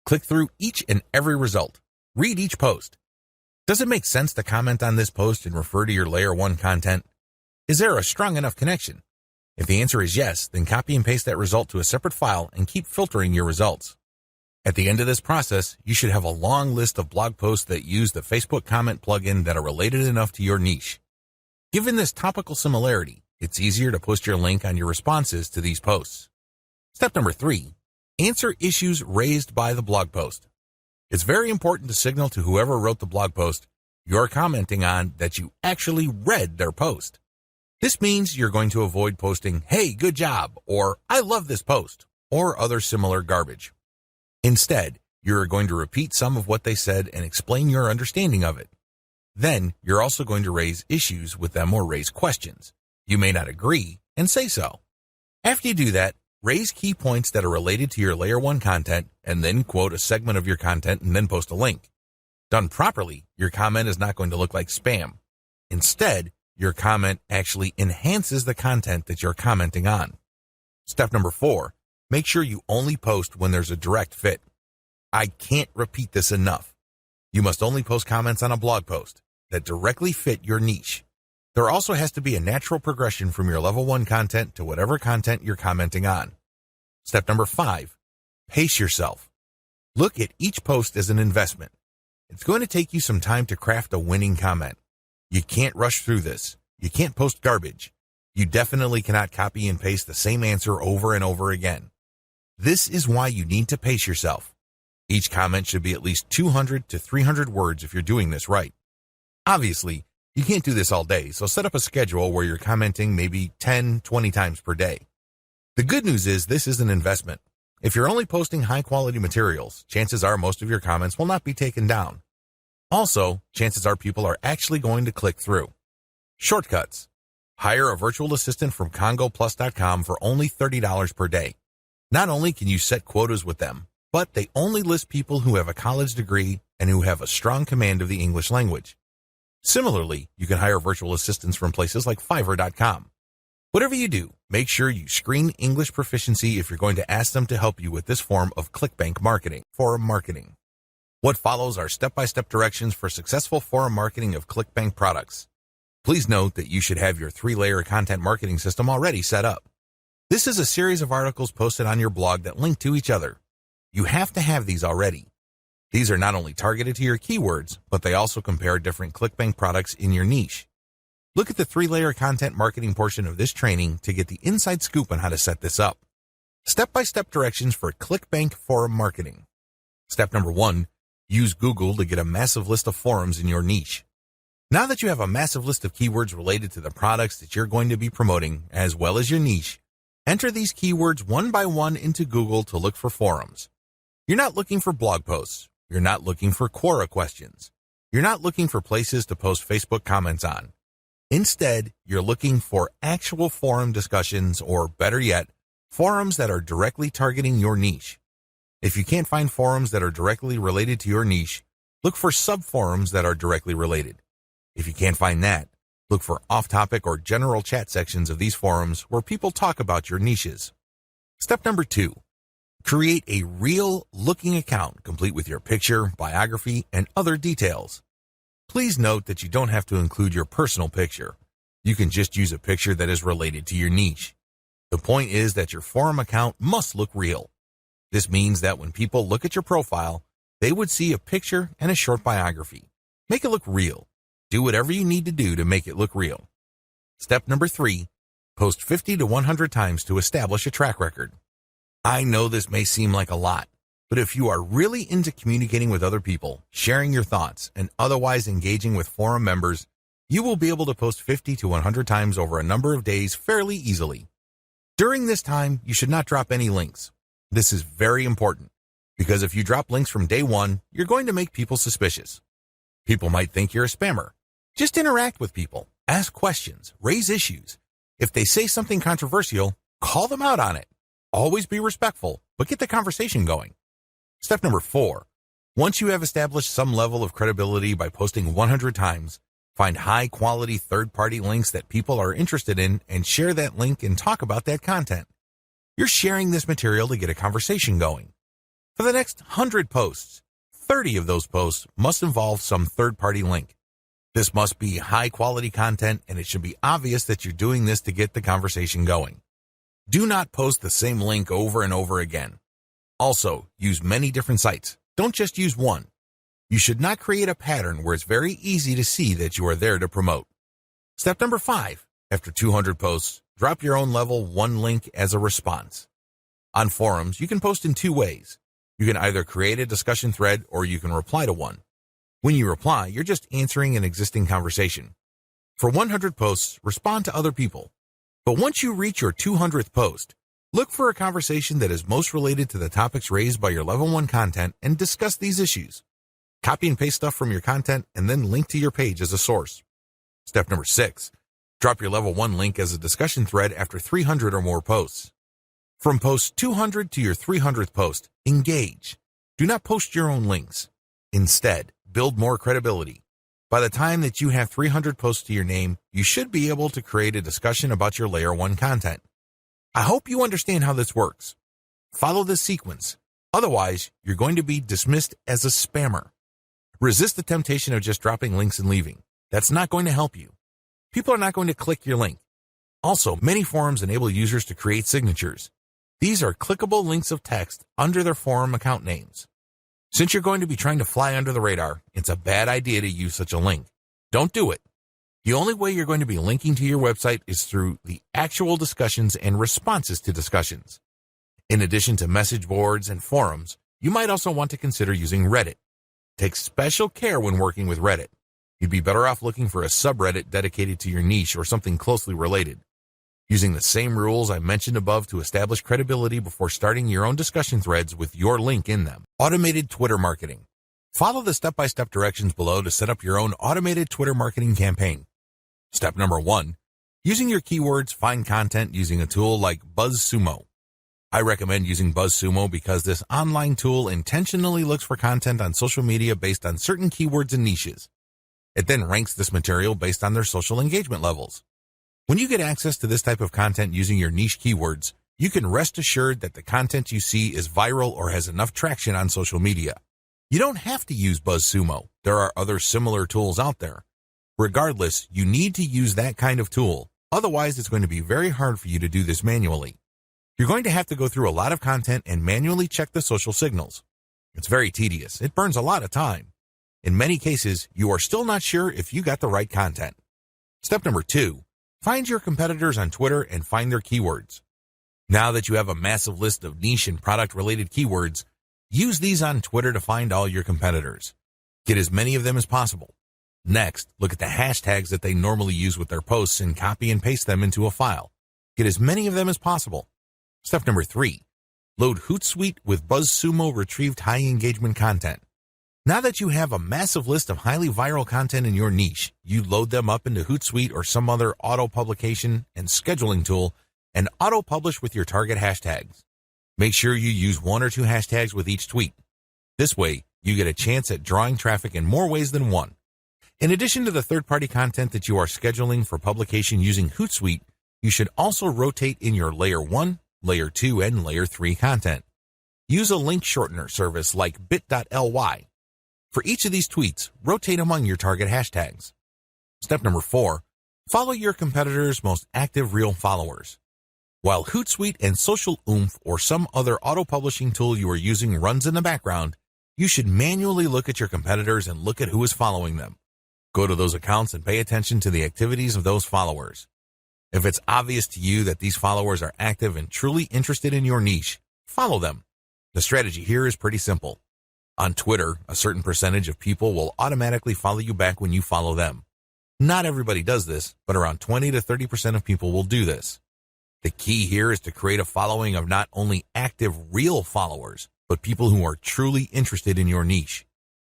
Click through each and every result. Read each post. Does it make sense to comment on this post and refer to your Layer 1 content? Is there a strong enough connection? If the answer is yes, then copy and paste that result to a separate file and keep filtering your results. At the end of this process, you should have a long list of blog posts that use the Facebook Comment plugin that are related enough to your niche. Given this topical similarity, it's easier to post your link on your responses to these posts. Step number 3, answer issues raised by the blog post. It's very important to signal to whoever wrote the blog post you're commenting on that you actually read their post. This means you're going to avoid posting, "Hey, good job," or "I love this post," or other similar garbage. Instead, you're going to repeat some of what they said and explain your understanding of it. Then, you're also going to raise issues with them or raise questions. You may not agree, and say so. After you do that, raise key points that are related to your Layer 1 content, and then quote a segment of your content and then post a link. Done properly, your comment is not going to look like spam. Instead, your comment actually enhances the content that you're commenting on. Step number 4, make sure you only post when there's a direct fit. I can't repeat this enough. You must only post comments on a blog post that directly fit your niche. There also has to be a natural progression from your level 1 content to whatever content you're commenting on. Step number 5, pace yourself. Look at each post as an investment. It's going to take you some time to craft a winning comment. You can't rush through this. You can't post garbage. You definitely cannot copy and paste the same answer over and over again. This is why you need to pace yourself. Each comment should be at least 200 to 300 words if you're doing this right. Obviously, you can't do this all day, so set up a schedule where you're commenting maybe 10, 20 times per day. The good news is this is an investment. If you're only posting high-quality materials, chances are most of your comments will not be taken down. Also, chances are people are actually going to click through. Shortcuts. Hire a virtual assistant from CongoPlus.com for only $30 per day. Not only can you set quotas with them, but they only list people who have a college degree and who have a strong command of the English language. Similarly, you can hire virtual assistants from places like Fiverr.com. Whatever you do, make sure you screen English proficiency if you're going to ask them to help you with this form of Clickbank marketing, forum marketing. What follows are step-by-step directions for successful forum marketing of Clickbank products. Please note that you should have your 3-layer content marketing system already set up. This is a series of articles posted on your blog that link to each other. You have to have these already. These are not only targeted to your keywords, but they also compare different Clickbank products in your niche. Look at the 3-layer content marketing portion of this training to get the inside scoop on how to set this up. Step-by-step directions for Clickbank forum marketing. Step number 1, use Google to get a massive list of forums in your niche. Now that you have a massive list of keywords related to the products that you're going to be promoting, as well as your niche, enter these keywords one by one into Google to look for forums. You're not looking for blog posts. You're not looking for Quora questions. You're not looking for places to post Facebook comments on. Instead, you're looking for actual forum discussions, or better yet, forums that are directly targeting your niche. If you can't find forums that are directly related to your niche, look for sub-forums that are directly related. If you can't find that, look for off-topic or general chat sections of these forums where people talk about your niches. Step number 2, create a real-looking account complete with your picture, biography, and other details. Please note that you don't have to include your personal picture. You can just use a picture that is related to your niche. The point is that your forum account must look real. This means that when people look at your profile, they would see a picture and a short biography. Make it look real. Do whatever you need to do to make it look real. Step number 3, post 50 to 100 times to establish a track record. I know this may seem like a lot, but if you are really into communicating with other people, sharing your thoughts, and otherwise engaging with forum members, you will be able to post 50 to 100 times over a number of days fairly easily. During this time, you should not drop any links. This is very important, because if you drop links from day 1, you're going to make people suspicious. People might think you're a spammer. Just interact with people, ask questions, raise issues. If they say something controversial, call them out on it. Always be respectful, but get the conversation going. Step number 4, once you have established some level of credibility by posting 100 times, find high-quality third-party links that people are interested in and share that link and talk about that content. You're sharing this material to get a conversation going. For the next 100 posts, 30 of those posts must involve some third-party link. This must be high-quality content, and it should be obvious that you're doing this to get the conversation going. Do not post the same link over and over again. Also, use many different sites. Don't just use one. You should not create a pattern where it's very easy to see that you are there to promote. Step number 5, after 200 posts, drop your own level 1 link as a response. On forums, you can post in 2 ways. You can either create a discussion thread or you can reply to one. When you reply, you're just answering an existing conversation. For 100 posts, respond to other people. But once you reach your 200th post, look for a conversation that is most related to the topics raised by your level 1 content and discuss these issues. Copy and paste stuff from your content and then link to your page as a source. Step number 6, drop your level 1 link as a discussion thread after 300 or more posts. From post 200 to your 300th post, engage. Do not post your own links. Instead, build more credibility. By the time that you have 300 posts to your name, you should be able to create a discussion about your layer 1 content. I hope you understand how this works. Follow this sequence. Otherwise, you're going to be dismissed as a spammer. Resist the temptation of just dropping links and leaving. That's not going to help you. People are not going to click your link. Also, many forums enable users to create signatures. These are clickable links of text under their forum account names. Since you're going to be trying to fly under the radar, it's a bad idea to use such a link. Don't do it. The only way you're going to be linking to your website is through the actual discussions and responses to discussions. In addition to message boards and forums, you might also want to consider using Reddit. Take special care when working with Reddit. You'd be better off looking for a subreddit dedicated to your niche or something closely related. Using the same rules I mentioned above to establish credibility before starting your own discussion threads with your link in them. Automated Twitter marketing. Follow the step-by-step directions below to set up your own automated Twitter marketing campaign. Step number 1. Using your keywords, find content using a tool like BuzzSumo. I recommend using BuzzSumo because this online tool intentionally looks for content on social media based on certain keywords and niches. It then ranks this material based on their social engagement levels. When you get access to this type of content using your niche keywords, you can rest assured that the content you see is viral or has enough traction on social media. You don't have to use BuzzSumo. There are other similar tools out there. Regardless, you need to use that kind of tool. Otherwise, it's going to be very hard for you to do this manually. You're going to have to go through a lot of content and manually check the social signals. It's very tedious. It burns a lot of time. In many cases, you are still not sure if you got the right content. Step number 2. Find your competitors on Twitter and find their keywords. Now that you have a massive list of niche and product-related keywords, use these on Twitter to find all your competitors. Get as many of them as possible. Next, look at the hashtags that they normally use with their posts and copy and paste them into a file. Get as many of them as possible. Step number 3. Load Hootsuite with BuzzSumo retrieved high engagement content. Now that you have a massive list of highly viral content in your niche, you load them up into Hootsuite or some other auto-publication and scheduling tool and auto-publish with your target hashtags. Make sure you use 1 or 2 hashtags with each tweet. This way, you get a chance at drawing traffic in more ways than one. In addition to the third-party content that you are scheduling for publication using Hootsuite, you should also rotate in your Layer 1, Layer 2, and Layer 3 content. Use a link shortener service like bit.ly. For each of these tweets, rotate among your target hashtags. Step number 4. Follow your competitors' most active real followers. While Hootsuite and Social Oomph or some other auto-publishing tool you are using runs in the background, you should manually look at your competitors and look at who is following them. Go to those accounts and pay attention to the activities of those followers. If it's obvious to you that these followers are active and truly interested in your niche, follow them. The strategy here is pretty simple. On Twitter, a certain percentage of people will automatically follow you back when you follow them. Not everybody does this, but around 20 to 30% of people will do this. The key here is to create a following of not only active real followers, but people who are truly interested in your niche.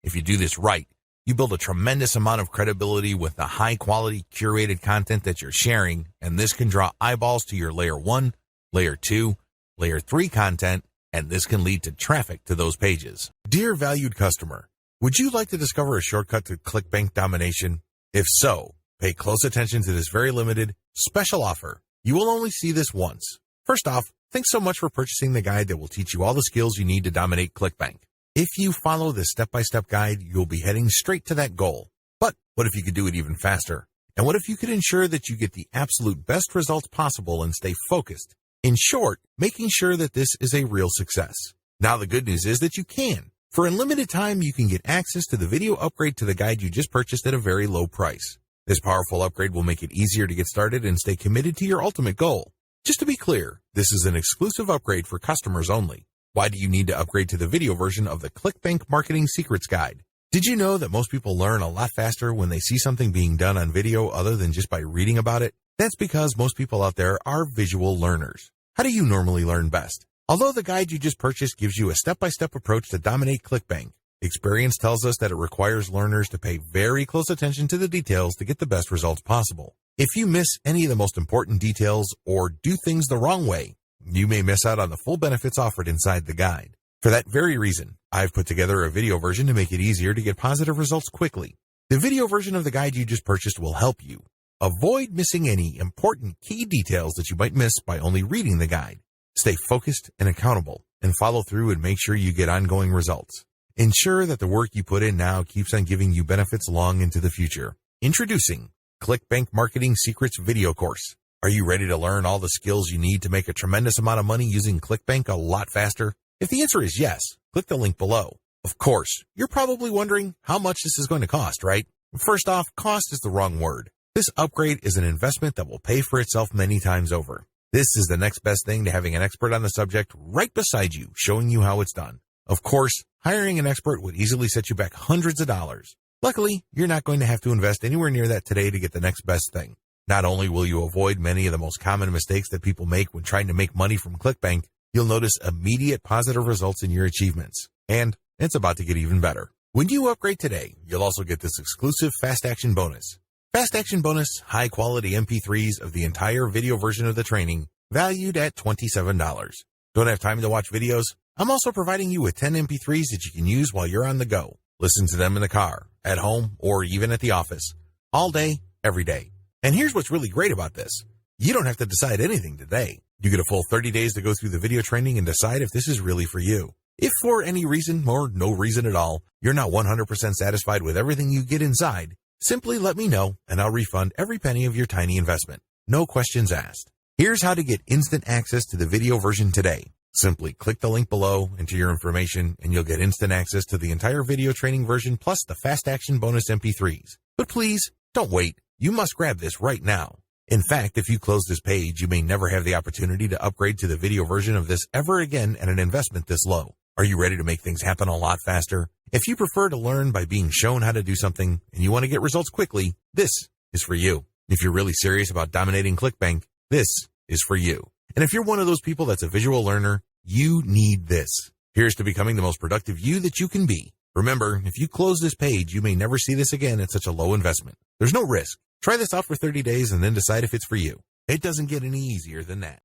If you do this right, you build a tremendous amount of credibility with the high-quality curated content that you're sharing, and this can draw eyeballs to your Layer 1, Layer 2, Layer 3 content, and this can lead to traffic to those pages. Dear valued customer, would you like to discover a shortcut to Clickbank domination? If so, pay close attention to this very limited, special offer. You will only see this once. First off, thanks so much for purchasing the guide that will teach you all the skills you need to dominate Clickbank. If you follow this step-by-step guide, you'll be heading straight to that goal. But what if you could do it even faster? And what if you could ensure that you get the absolute best results possible and stay focused? In short, making sure that this is a real success. Now the good news is that you can. For a limited time, you can get access to the video upgrade to the guide you just purchased at a very low price. This powerful upgrade will make it easier to get started and stay committed to your ultimate goal. Just to be clear, this is an exclusive upgrade for customers only. Why do you need to upgrade to the video version of the Clickbank Marketing Secrets Guide? Did you know that most people learn a lot faster when they see something being done on video other than just by reading about it? That's because most people out there are visual learners. How do you normally learn best? Although the guide you just purchased gives you a step-by-step approach to dominate Clickbank, experience tells us that it requires learners to pay very close attention to the details to get the best results possible. If you miss any of the most important details or do things the wrong way, you may miss out on the full benefits offered inside the guide. For that very reason, I've put together a video version to make it easier to get positive results quickly. The video version of the guide you just purchased will help you avoid missing any important key details that you might miss by only reading the guide. Stay focused and accountable. and follow through and make sure you get ongoing results. Ensure that the work you put in now keeps on giving you benefits long into the future. Introducing Clickbank Marketing Secrets video course. Are you ready to learn all the skills you need to make a tremendous amount of money using Clickbank a lot faster? If the answer is yes, click the link below. Of course, you're probably wondering how much this is going to cost, right? First off, cost is the wrong word. This upgrade is an investment that will pay for itself many times over. This is the next best thing to having an expert on the subject right beside you, showing you how it's done. Of course, hiring an expert would easily set you back hundreds of dollars. Luckily, you're not going to have to invest anywhere near that today to get the next best thing. Not only will you avoid many of the most common mistakes that people make when trying to make money from Clickbank, you'll notice immediate positive results in your achievements. And it's about to get even better. When you upgrade today, you'll also get this exclusive Fast Action bonus. Fast Action bonus, high-quality MP3s of the entire video version of the training, valued at $27. Don't have time to watch videos? I'm also providing you with 10 MP3s that you can use while you're on the go. Listen to them in the car, at home, or even at the office. All day, every day. And here's what's really great about this. You don't have to decide anything today. You get a full 30 days to go through the video training and decide if this is really for you. If for any reason, or no reason at all, you're not 100% satisfied with everything you get inside, simply let me know and I'll refund every penny of your tiny investment. No questions asked. Here's how to get instant access to the video version today. Simply click the link below, enter your information, and you'll get instant access to the entire video training version plus the Fast Action bonus MP3s. But please, don't wait. You must grab this right now. In fact, if you close this page, you may never have the opportunity to upgrade to the video version of this ever again at an investment this low. Are you ready to make things happen a lot faster? If you prefer to learn by being shown how to do something and you want to get results quickly, this is for you. If you're really serious about dominating Clickbank, this is for you. And if you're one of those people that's a visual learner, you need this. Here's to becoming the most productive you that you can be. Remember, if you close this page, you may never see this again at such a low investment. There's no risk. Try this out for 30 days and then decide if it's for you. It doesn't get any easier than that.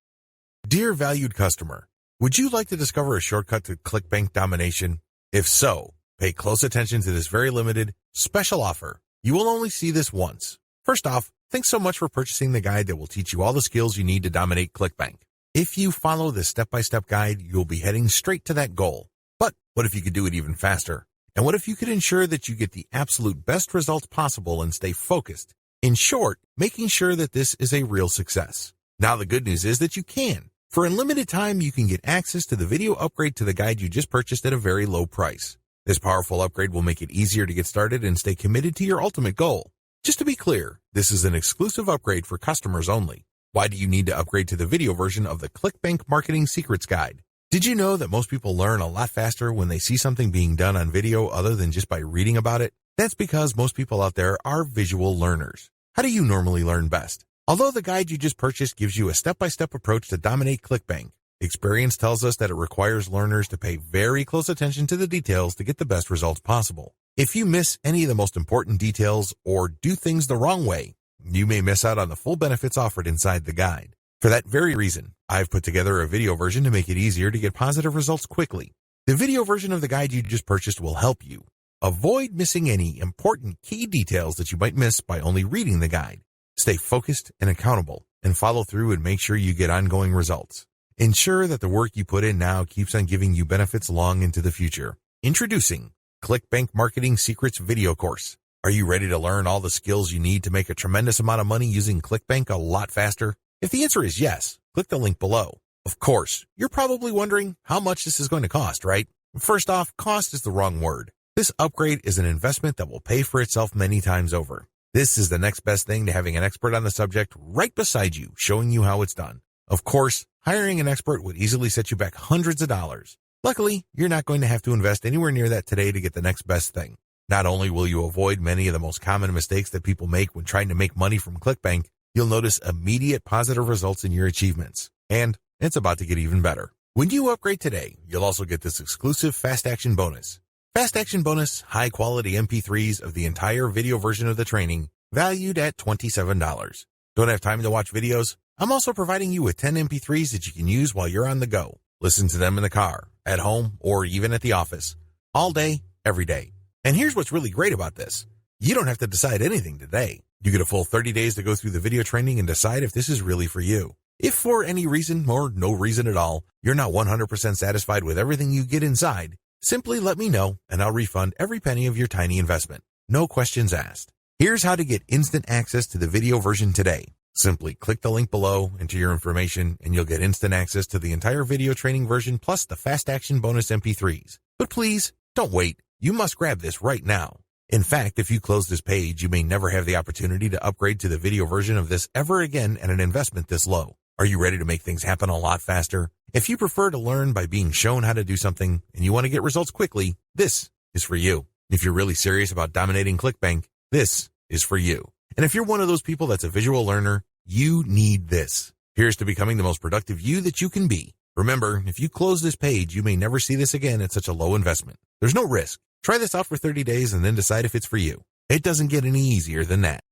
Dear valued customer, would you like to discover a shortcut to Clickbank domination? If so, pay close attention to this very limited, special offer. You will only see this once. First off, thanks so much for purchasing the guide that will teach you all the skills you need to dominate Clickbank. If you follow this step-by-step guide, you'll be heading straight to that goal. But what if you could do it even faster? And what if you could ensure that you get the absolute best results possible and stay focused? In short, making sure that this is a real success. Now the good news is that you can. For a limited time, you can get access to the video upgrade to the guide you just purchased at a very low price. This powerful upgrade will make it easier to get started and stay committed to your ultimate goal. Just to be clear, this is an exclusive upgrade for customers only. Why do you need to upgrade to the video version of the Clickbank Marketing Secrets Guide? Did you know that most people learn a lot faster when they see something being done on video other than just by reading about it? That's because most people out there are visual learners. How do you normally learn best? Although the guide you just purchased gives you a step-by-step approach to dominate Clickbank, experience tells us that it requires learners to pay very close attention to the details to get the best results possible. If you miss any of the most important details or do things the wrong way, you may miss out on the full benefits offered inside the guide. For that very reason, I've put together a video version to make it easier to get positive results quickly. The video version of the guide you just purchased will help you avoid missing any important key details that you might miss by only reading the guide. Stay focused and accountable, and follow through and make sure you get ongoing results. Ensure that the work you put in now keeps on giving you benefits long into the future. Introducing Clickbank Marketing Secrets video course. Are you ready to learn all the skills you need to make a tremendous amount of money using Clickbank a lot faster? If the answer is yes, click the link below. Of course, you're probably wondering how much this is going to cost, right? First off, cost is the wrong word. This upgrade is an investment that will pay for itself many times over. This is the next best thing to having an expert on the subject right beside you, showing you how it's done. Of course, hiring an expert would easily set you back hundreds of dollars. Luckily, you're not going to have to invest anywhere near that today to get the next best thing. Not only will you avoid many of the most common mistakes that people make when trying to make money from Clickbank, you'll notice immediate positive results in your achievements. And it's about to get even better. When you upgrade today, you'll also get this exclusive Fast Action bonus. Fast Action bonus, high-quality MP3s of the entire video version of the training, valued at $27. Don't have time to watch videos? I'm also providing you with 10 MP3s that you can use while you're on the go. Listen to them in the car, at home, or even at the office. All day, every day. And here's what's really great about this. You don't have to decide anything today. You get a full 30 days to go through the video training and decide if this is really for you. If for any reason or no reason at all, you're not 100% satisfied with everything you get inside, simply let me know and I'll refund every penny of your tiny investment. No questions asked. Here's how to get instant access to the video version today. Simply click the link below, enter your information, and you'll get instant access to the entire video training version plus the fast action bonus MP3s. But please, don't wait. You must grab this right now. In fact, if you close this page, you may never have the opportunity to upgrade to the video version of this ever again at an investment this low. Are you ready to make things happen a lot faster? If you prefer to learn by being shown how to do something and you want to get results quickly, this is for you. If you're really serious about dominating Clickbank, this is for you. And if you're one of those people that's a visual learner, you need this. Here's to becoming the most productive you that you can be. Remember, if you close this page, you may never see this again at such a low investment. There's no risk. Try this out for 30 days and then decide if it's for you. It doesn't get any easier than that.